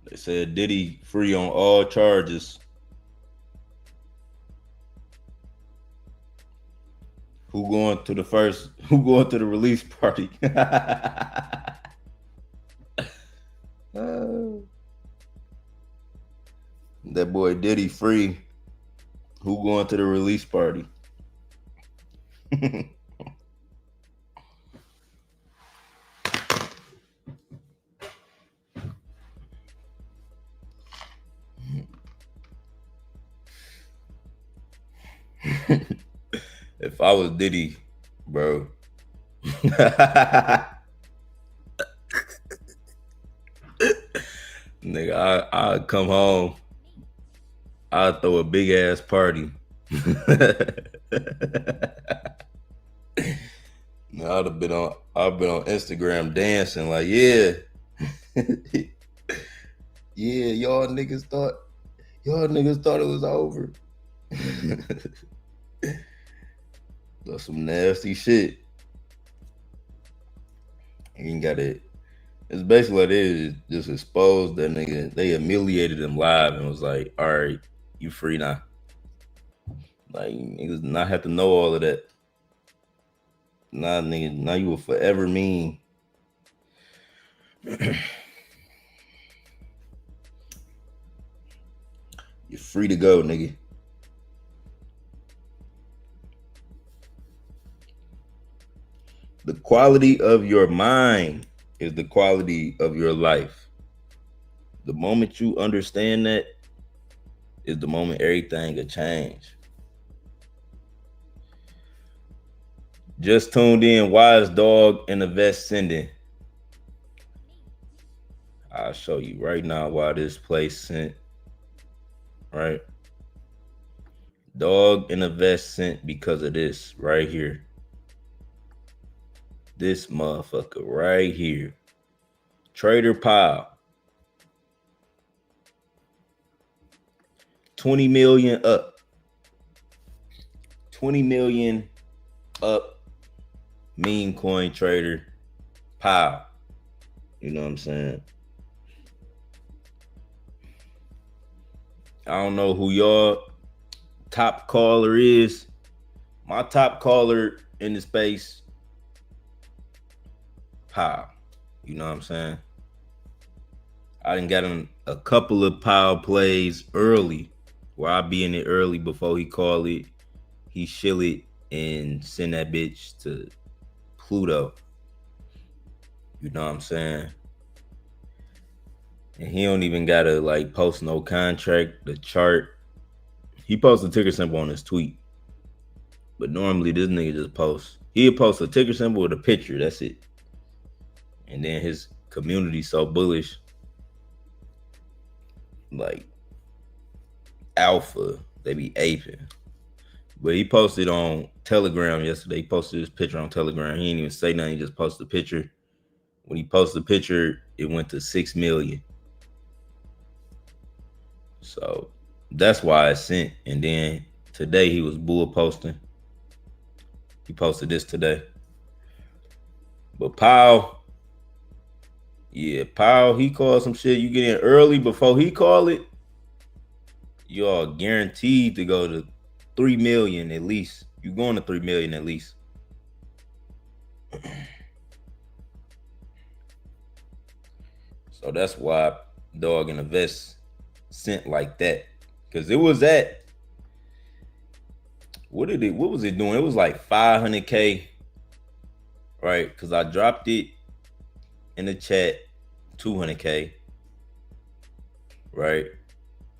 They said Diddy free on all charges. Who going to the release party? That boy Diddy free. Who going to the release party? If I was Diddy, bro. Nigga, I'd come home. I'd throw a big ass party. I'd been on Instagram dancing like, yeah. Yeah, y'all niggas thought it was over. That's some nasty shit. You ain't got it. It's basically what it is. Just exposed that nigga. They humiliated him live and was like, all right, you free now. Like, niggas not have to know all of that. Nah, nigga, now you will forever mean. You're free to go, nigga. The quality of your mind is the quality of your life. The moment you understand that is the moment everything will change. Just tuned in, Wise Dog and the Vest sending. I'll show you right now why this place sent. Right? Dog and the Vest sent because of this right here. This motherfucker right here. Trader Pile. 20 million up. 20 million up. Meme coin trader Pile. You know what I'm saying? I don't know who y'all top caller is. My top caller in the space, Pile. You know what I'm saying? I done got him a couple of Pile plays early, where I be in it early before he call it. He shill it and send that bitch to Pluto. You know what I'm saying? And he don't even gotta like post no contract, the chart. He posts a ticker symbol on his tweet. But normally this nigga just posts. He'll post a ticker symbol with a picture, that's it. And then his community so bullish. Like alpha, they be aping. But he posted on Telegram yesterday. He posted his picture on Telegram. He didn't even say nothing. He just posted a picture. When he posted the picture, it went to 6 million. So that's why I sent. And then today he was bull posting. He posted this today. But Powell, yeah, Powell, he called some shit. You get in early before he call it, you all guaranteed to go to 3 million at least. You're going to 3 million at least. So that's why Dog in the Vest sent like that. Because it was at, what was it doing? It was like 500K, right? Because I dropped it in the chat, 200K, right?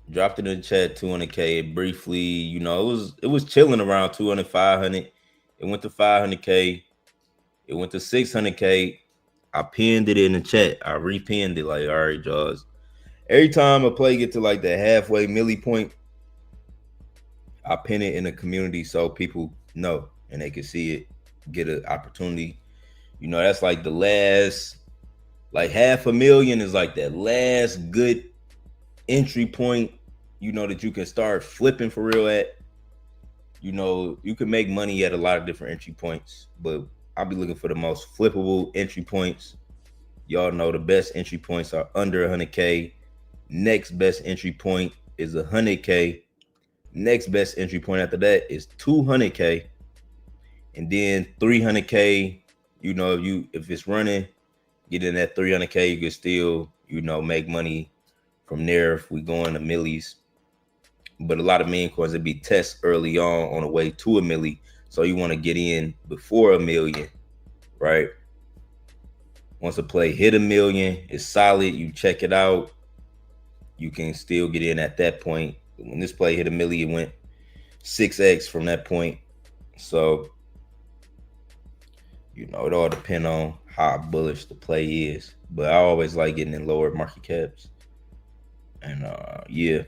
Dropped it in the chat, 200K. Briefly, you know, it was chilling around 200, 500. It went to 500K. It went to 600K. I pinned it in the chat. I repinned it like, all right, Jaws. Every time a play get to like the halfway milli point, I pin it in the community so people know and they can see it, get an opportunity. You know, that's like the last, like 500,000 is like that last good entry point, you know, that you can start flipping for real at. You know, you can make money at a lot of different entry points, but I'll be looking for the most flippable entry points. Y'all know the best entry points are under 100K. Next best entry point is 100K. Next best entry point after that is 200K. And then 300K, you know, if it's running, get in that 300K, you can still, you know, make money from there if we go into millies. but a lot of meme coins would be tests early on the way to a milli. So you want to get in before 1,000,000, right? Once a play hit 1,000,000, it's solid. You check it out. You can still get in at that point. When this play hit 1,000,000, it went 6x from that point. So, you know, it all depends on how bullish the play is. But I always like getting in lower market caps. And yeah.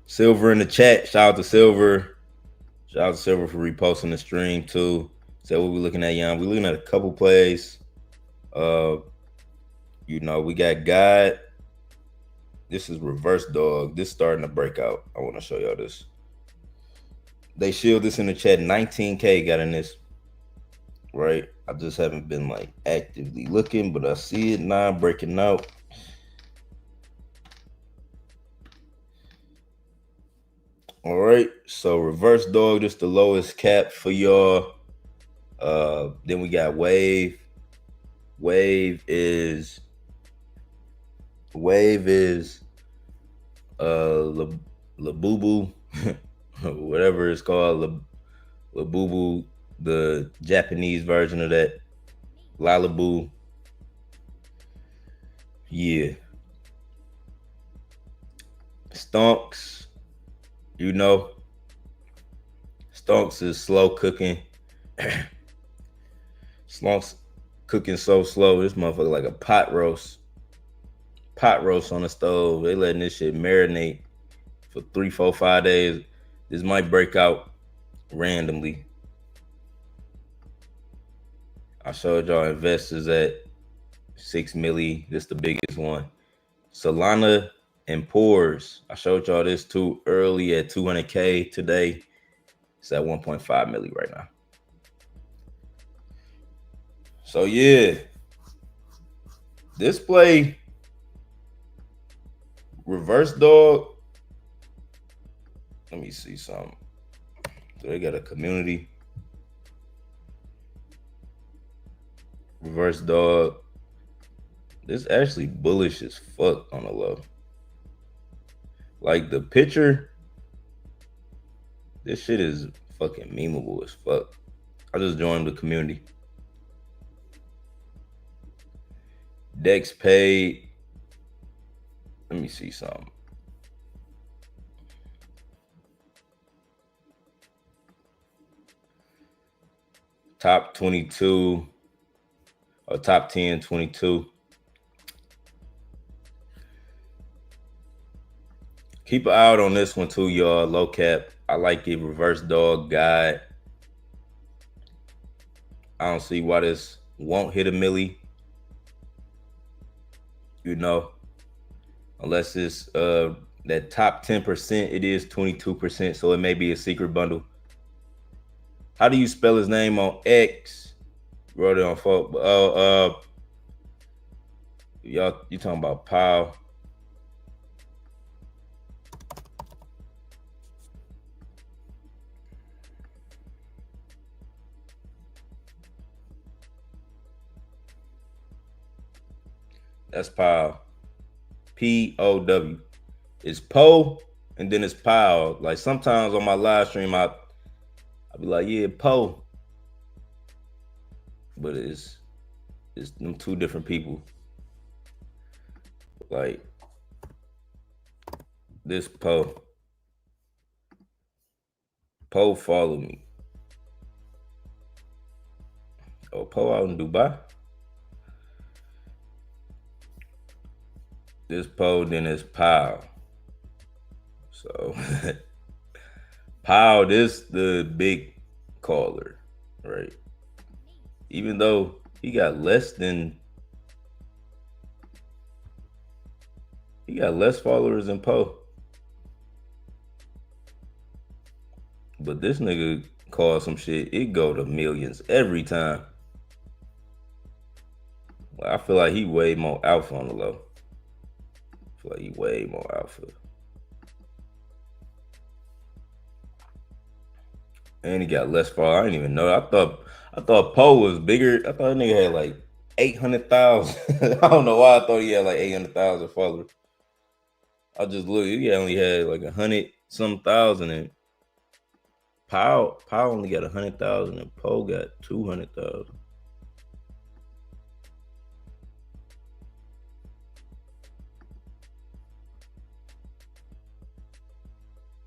Silver in the chat. Shout out to Silver. Shout out to Silver for reposting the stream too. So what we looking at, Yon? We're looking at a couple plays. You know, we got God. This is reverse dog. This starting to break out. I want to show y'all this. They shield this in the chat. 19K got in this. Right. I just haven't been like actively looking, but I see it now breaking out. All right, so reverse dog, just the lowest cap for y'all. Then we got wave. Wave is Labubu, whatever it's called, Labubu, the Japanese version of that. Lalabu. Yeah. Stonks. You know, stonks is slow cooking. Stonks cooking so slow. This motherfucker like a pot roast. Pot roast on the stove. They letting this shit marinate for 3, 4, 5 days. This might break out randomly. I showed y'all investors at 6 milli. This the biggest one. Solana and pores. I showed y'all this too early at 200K today. It's at 1.5 milli right now. So yeah, this play, reverse dog. Let me see something. So they got a community. Reverse dog. This actually bullish as fuck on the low. Like the picture, this shit is fucking memeable as fuck. I just joined the community. Dex paid. Let me see something. Top 22 or top 10, 22. Keep an eye out on this one too, y'all. Low cap. I like it. Reverse dog guide. I don't see why this won't hit a milli. You know, unless it's that top 10%, it is 22%. So it may be a secret bundle. How do you spell his name on X? Wrote it on folk. Y'all, you talking about Powell? That's Powell. P-O-W. It's Poe and then it's Powell. Like sometimes on my live stream, I'll be like, yeah, Poe. But it's them two different people. Like this Poe. Poe follow me. Oh, Poe out in Dubai. This Poe, then it's Powell. So Powell, this the big caller, right? Even though he got less followers than Poe. But this nigga call some shit, it go to millions every time. Well, I feel like he way more alpha on the low. I feel like he way more alpha. And he got less followers. I didn't even know. I thought Poe was bigger. I thought that nigga had like 800,000. I don't know why I thought he had like 800,000 followers. I just looked. He only had like 100-some thousand, and Powell only got 100,000, and Poe got 200,000.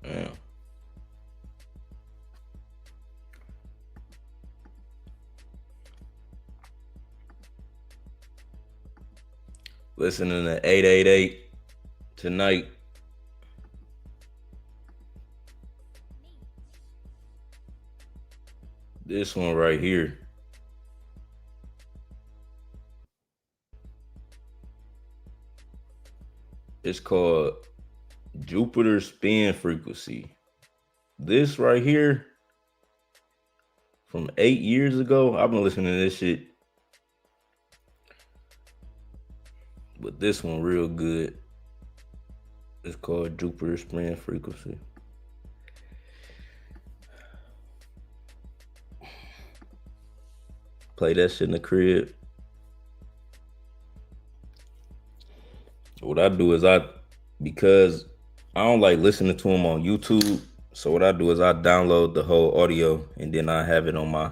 Damn. Listening to 888 tonight. This one right here. It's called Jupiter Spin Frequency. This right here, from 8 years ago, I've been listening to this shit. But this one real good. It's called Jupiter Spin Frequency. Play that shit in the crib. What I do is because I don't like listening to them on YouTube. So what I do is I download the whole audio, and then I have it on my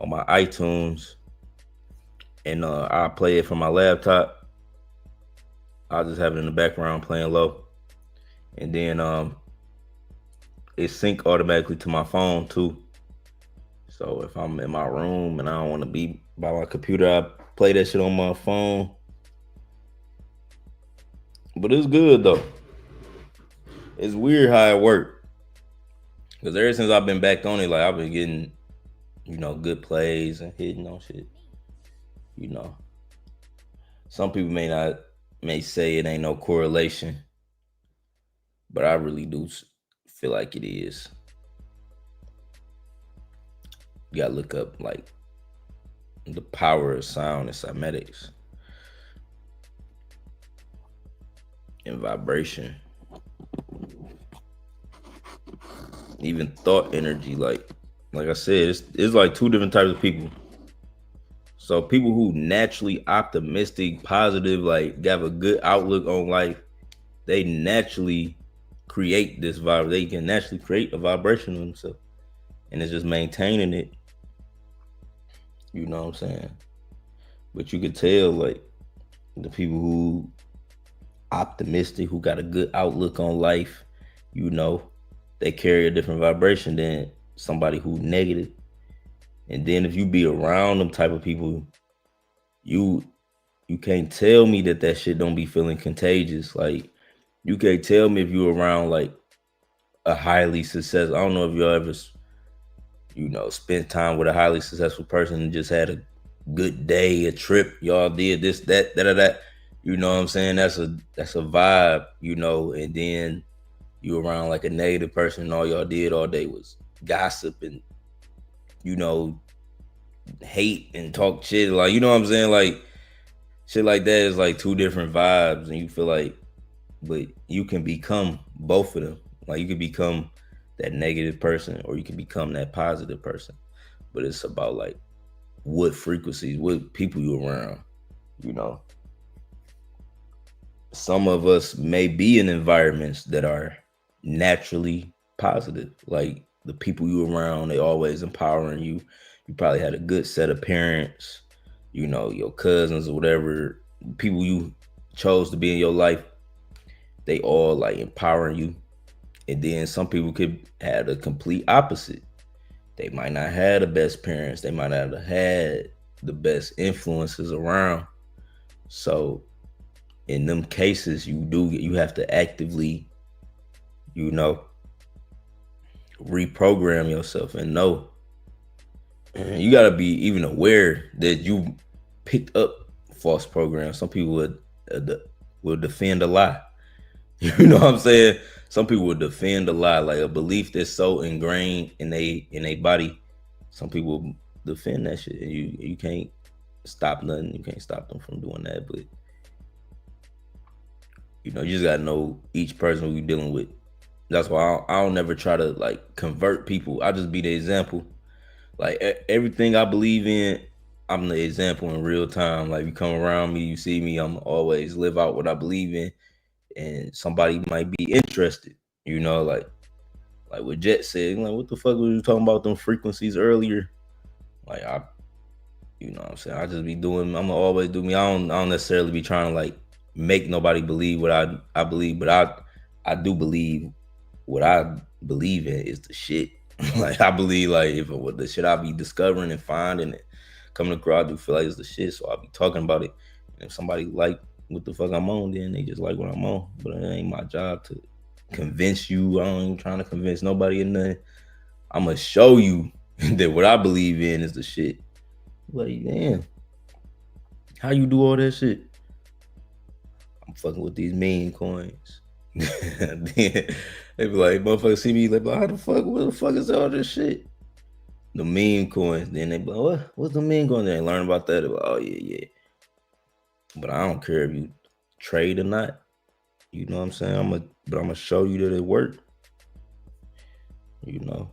iTunes, and I play it from my laptop. I'll just have it in the background playing low, and then it sync automatically to my phone too. So if I'm in my room and I don't want to be by my computer, I play that shit on my phone. But it's good though. It's weird how it worked, because ever since I've been back on it, like I've been getting, good plays and hitting on shit. Some people may say it ain't no correlation, but I really do feel like it is. You gotta look up like the power of sound and cymatics and vibration, even thought energy. Like I said, it's like two different types of people. So people who naturally optimistic, positive, like have a good outlook on life, they naturally create this vibe. They can naturally create a vibration of themselves, and it's just maintaining it. You know what I'm saying? But you could tell, like, the people who optimistic, who got a good outlook on life, they carry a different vibration than somebody who negative. And then if you be around them type of people, you can't tell me that shit don't be feeling contagious. Like, you can't tell me if you around like a highly successful. I don't know if y'all ever spent time with a highly successful person and just had a good day, a trip, y'all did this, that. You know what I'm saying? That's a vibe, and then you around like a negative person and all y'all did all day was gossip and, hate and talk shit. Like, you know what I'm saying? Like, shit like that is like two different vibes, and you feel like, but you can become both of them. Like, you can become that negative person, or you can become that positive person. But it's about like what frequencies, what people you around. Some of us may be in environments that are naturally positive. Like, the people you around, they always empowering you. You probably had a good set of parents, your cousins or whatever, people you chose to be in your life. They all like empowering you. And then some people could have the complete opposite. They might not have the best parents. They might not have had the best influences around. So in them cases, you have to actively, reprogram yourself and know. You got to be even aware that you picked up false programs. Some people would defend a lie. You know what I'm saying? Some people would defend a lie, like a belief that's so ingrained in their body. Some people defend that shit, and you can't stop nothing. You can't stop them from doing that. But you just gotta know each person who you're dealing with. That's why I don't never try to like convert people. I just be the example. Like, everything I believe in, I'm the example in real time. Like, you come around me, you see me, I'm always live out what I believe in, and somebody might be interested. You know, like what Jet said. Like, what the fuck was you talking about them frequencies earlier? Like, you know what I'm saying? I just be doing. I'm gonna always do me. I don't necessarily be trying to like make nobody believe what I believe, but I do believe what I believe in is the shit. Like, I believe like if it was the shit I be discovering and finding it coming across, I do feel like it's the shit. So I be talking about it. And if somebody like what the fuck I'm on, then they just like what I'm on. But it ain't my job to convince you. I ain't trying to convince nobody in nothing. I'm gonna show you that what I believe in is the shit. Like, damn, how you do all that shit? I'm fucking with these meme coins. Then they be like, motherfuckers see me like, how the fuck, what the fuck is all this shit? The meme coins. Then they be like, what's the meme coins? They learn about that. Like, oh yeah. But I don't care if you trade or not. You know what I'm saying? I'm gonna show you that it worked. You know.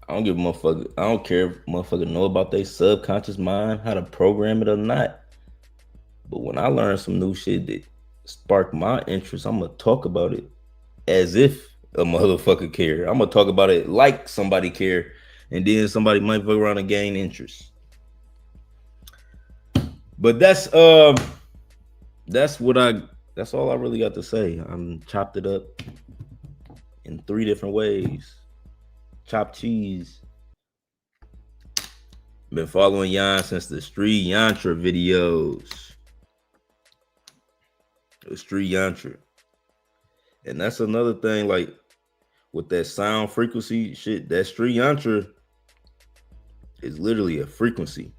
I don't give a motherfucker. I don't care if motherfucker know about their subconscious mind, how to program it or not. But when I learn some new shit that spark my interest, I'm gonna talk about it as if a motherfucker care. I'm gonna talk about it like somebody care, and then somebody might fuck around and gain interest. But that's all I really got to say. I'm chopped it up in 3 different ways. Chopped cheese. Been following Yon since the Sri Yantra videos. The Sri Yantra. And that's another thing, like with that sound frequency shit, that Sri Yantra is literally a frequency.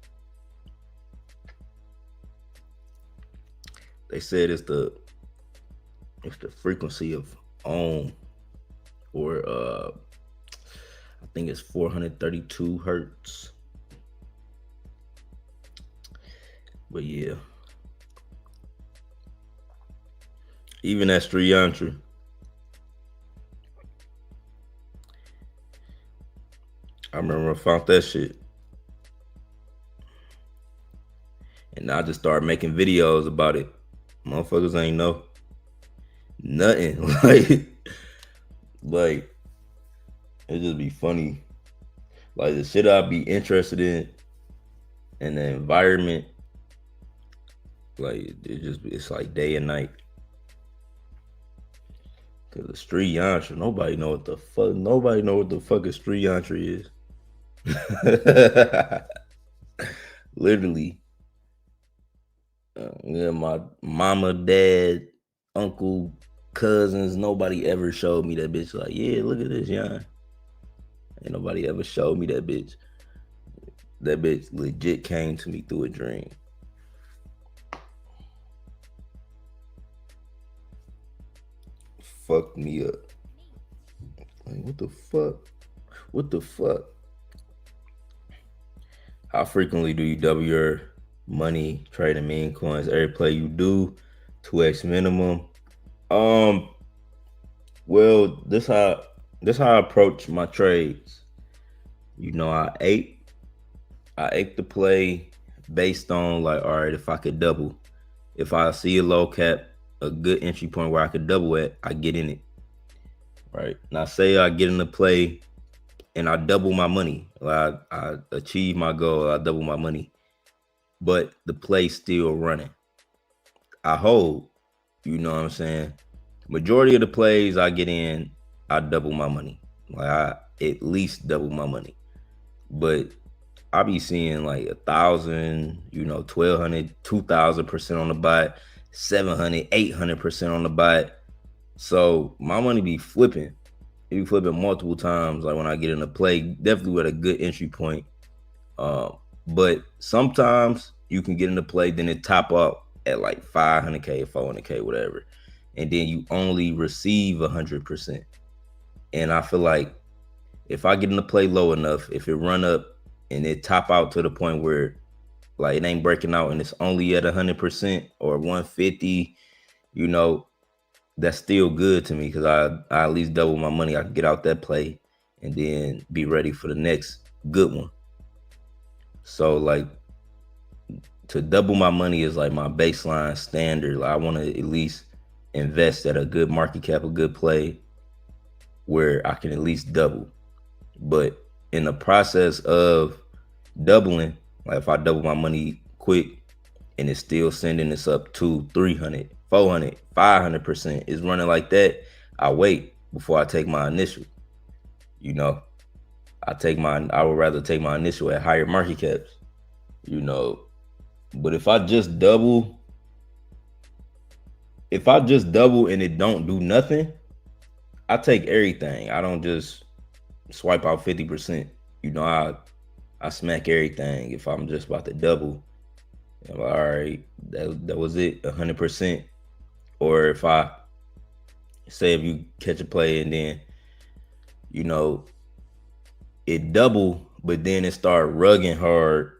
They said it's the frequency of Om, or I think it's 432 hertz. But yeah, even that Sri Yantra, I remember I found that shit, and I just started making videos about it. Motherfuckers ain't know nothing. like it just be funny. Like the shit I'd be interested in the environment, like it's like day and night. Cause the Sri Yantra, nobody know what the fuck a Sri Yantra is. Literally. Yeah, my mama, dad, uncle, cousins, nobody ever showed me that bitch. Like, yeah, look at this, Yon. Ain't nobody ever showed me that bitch. That bitch legit came to me through a dream. Fucked me up. Like, what the fuck? What the fuck? How frequently do you double your money trading meme coins? Every play you do, 2x minimum. Well, this how I approach my trades. You know, I ape the play based on like, all right, if I could double, if I see a low cap, a good entry point where I could double at, I get in it. Right now, say I get in the play and I double my money. I achieve my goal, I double my money, but the play's still running. I hold, you know what I'm saying? Majority of the plays I get in, I double my money. Like I at least double my money. But I be seeing like 1,000, 1,200, 2,000% on the buy, 700, 800% on the buy. So my money be flipping. It be flipping multiple times. Like when I get in the play, definitely with a good entry point. But sometimes you can get in the play, then it top up at like 500K, 400K, whatever. And then you only receive 100%. And I feel like if I get in the play low enough, if it run up and it top out to the point where like it ain't breaking out and it's only at 100% or 150, that's still good to me, because I at least double my money. I can get out that play and then be ready for the next good one. So like to double my money is like my baseline standard. Like I want to at least invest at a good market cap, a good play where I can at least double. But in the process of doubling, like if I double my money quick and it's still sending this up to 300, 400, 500%, it's running like that, I wait before I take my initial. You know, I would rather take my initial at higher market caps, you know. But if I just double and it don't do nothing, I take everything. I don't just swipe out 50%. You know, I smack everything if I'm just about to double. I'm like, all right, that was it, 100%. Or if I say if you catch a play and then, you know, it double, but then it start rugging hard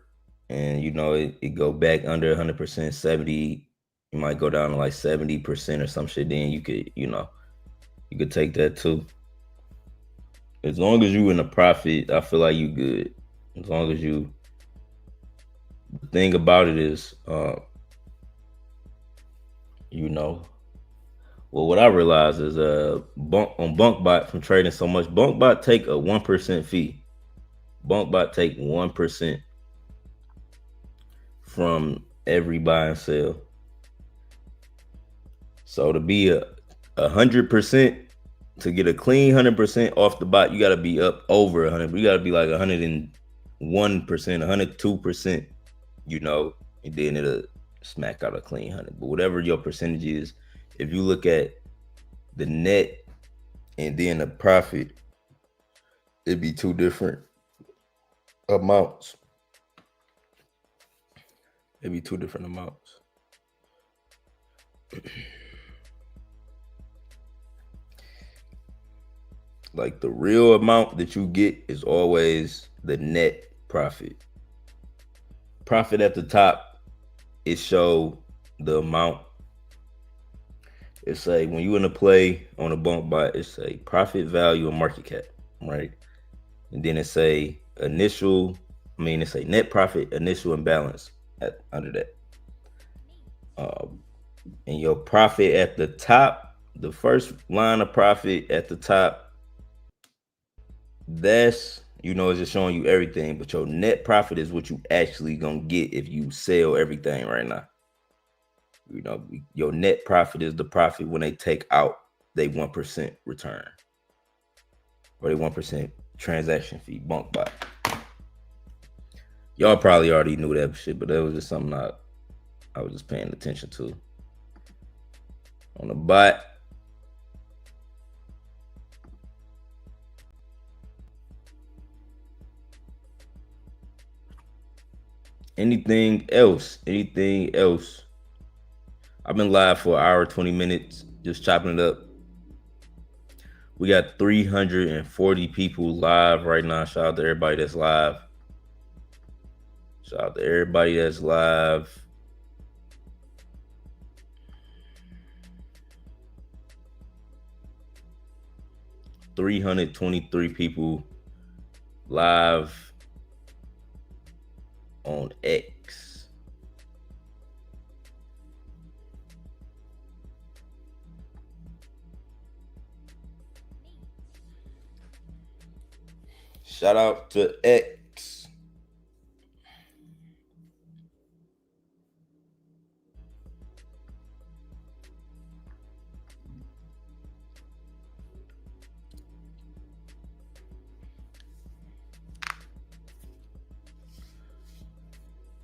and, you know, it go back under 100%, 70, you might go down to like 70% or some shit, then you could, you know, you could take that too. As long as you in a profit, I feel like you good. As long as you, the thing about it is, you know, well, what I realized is on BunkBot from trading so much, BunkBot take a 1% fee. BunkBot take 1% from every buy and sell. So to be a 100%, to get a clean 100% off the bot, you got to be up over 100. You got to be like 101%, 102%, you know, and then it'll smack out a clean 100. But whatever your percentage is, if you look at the net and then the profit, it'd be two different amounts. It'd be two different amounts. Like the real amount that you get is always the net profit. Profit at the top, it show the amount. It say when you in a play on a BunkBot, it say profit, value, and market cap, right? And then it say it say net profit, initial, and balance under that. And your profit at the top, the first line of profit at the top, that's, you know, it's just showing you everything. But your net profit is what you actually gonna get if you sell everything right now. You know, your net profit is the profit when they take out they 1% return or they 1% transaction fee, BunkBot. Y'all probably already knew that shit, but that was just something I was just paying attention to. On the bot, anything else? I've been live for an hour, 20 minutes, just chopping it up. We got 340 people live right now. Shout out to everybody that's live. Shout out to everybody that's live. $323 people live on X. Shout out to X.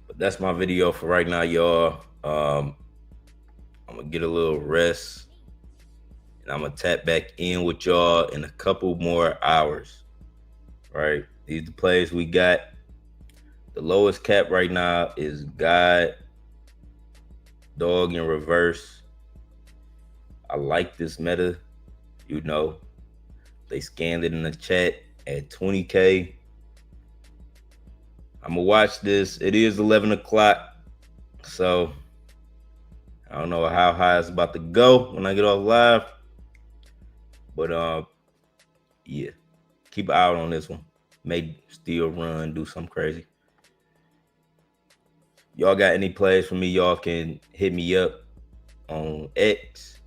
But that's my video for right now, y'all. I'm gonna get a little rest and I'm gonna tap back in with y'all in a couple more hours. Right, these are the plays we got. The lowest cap right now is God Dog in reverse. I like this meta. You know, they scanned it in the chat at 20K. I'm gonna watch this. It is 11 o'clock, so I don't know how high it's about to go when I get off live, but yeah, keep an eye out on this one. May still run, do something crazy. y'all got any plays for me, y'all can hit me up on X,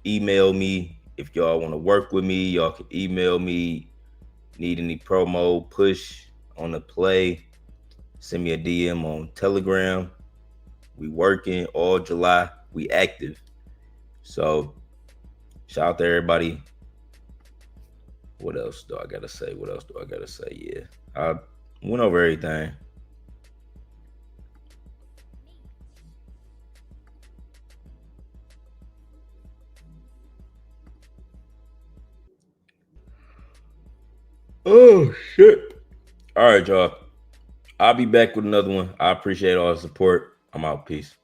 email me. If y'all want to work with me, y'all can email me. Need any promo push on the play, send me a DM on Telegram. We working all July. We active. So shout out to everybody. What else do I gotta say? Yeah, I went over everything. Oh shit. All right, y'all. I'll be back with another one. I appreciate all the support. I'm out. Peace.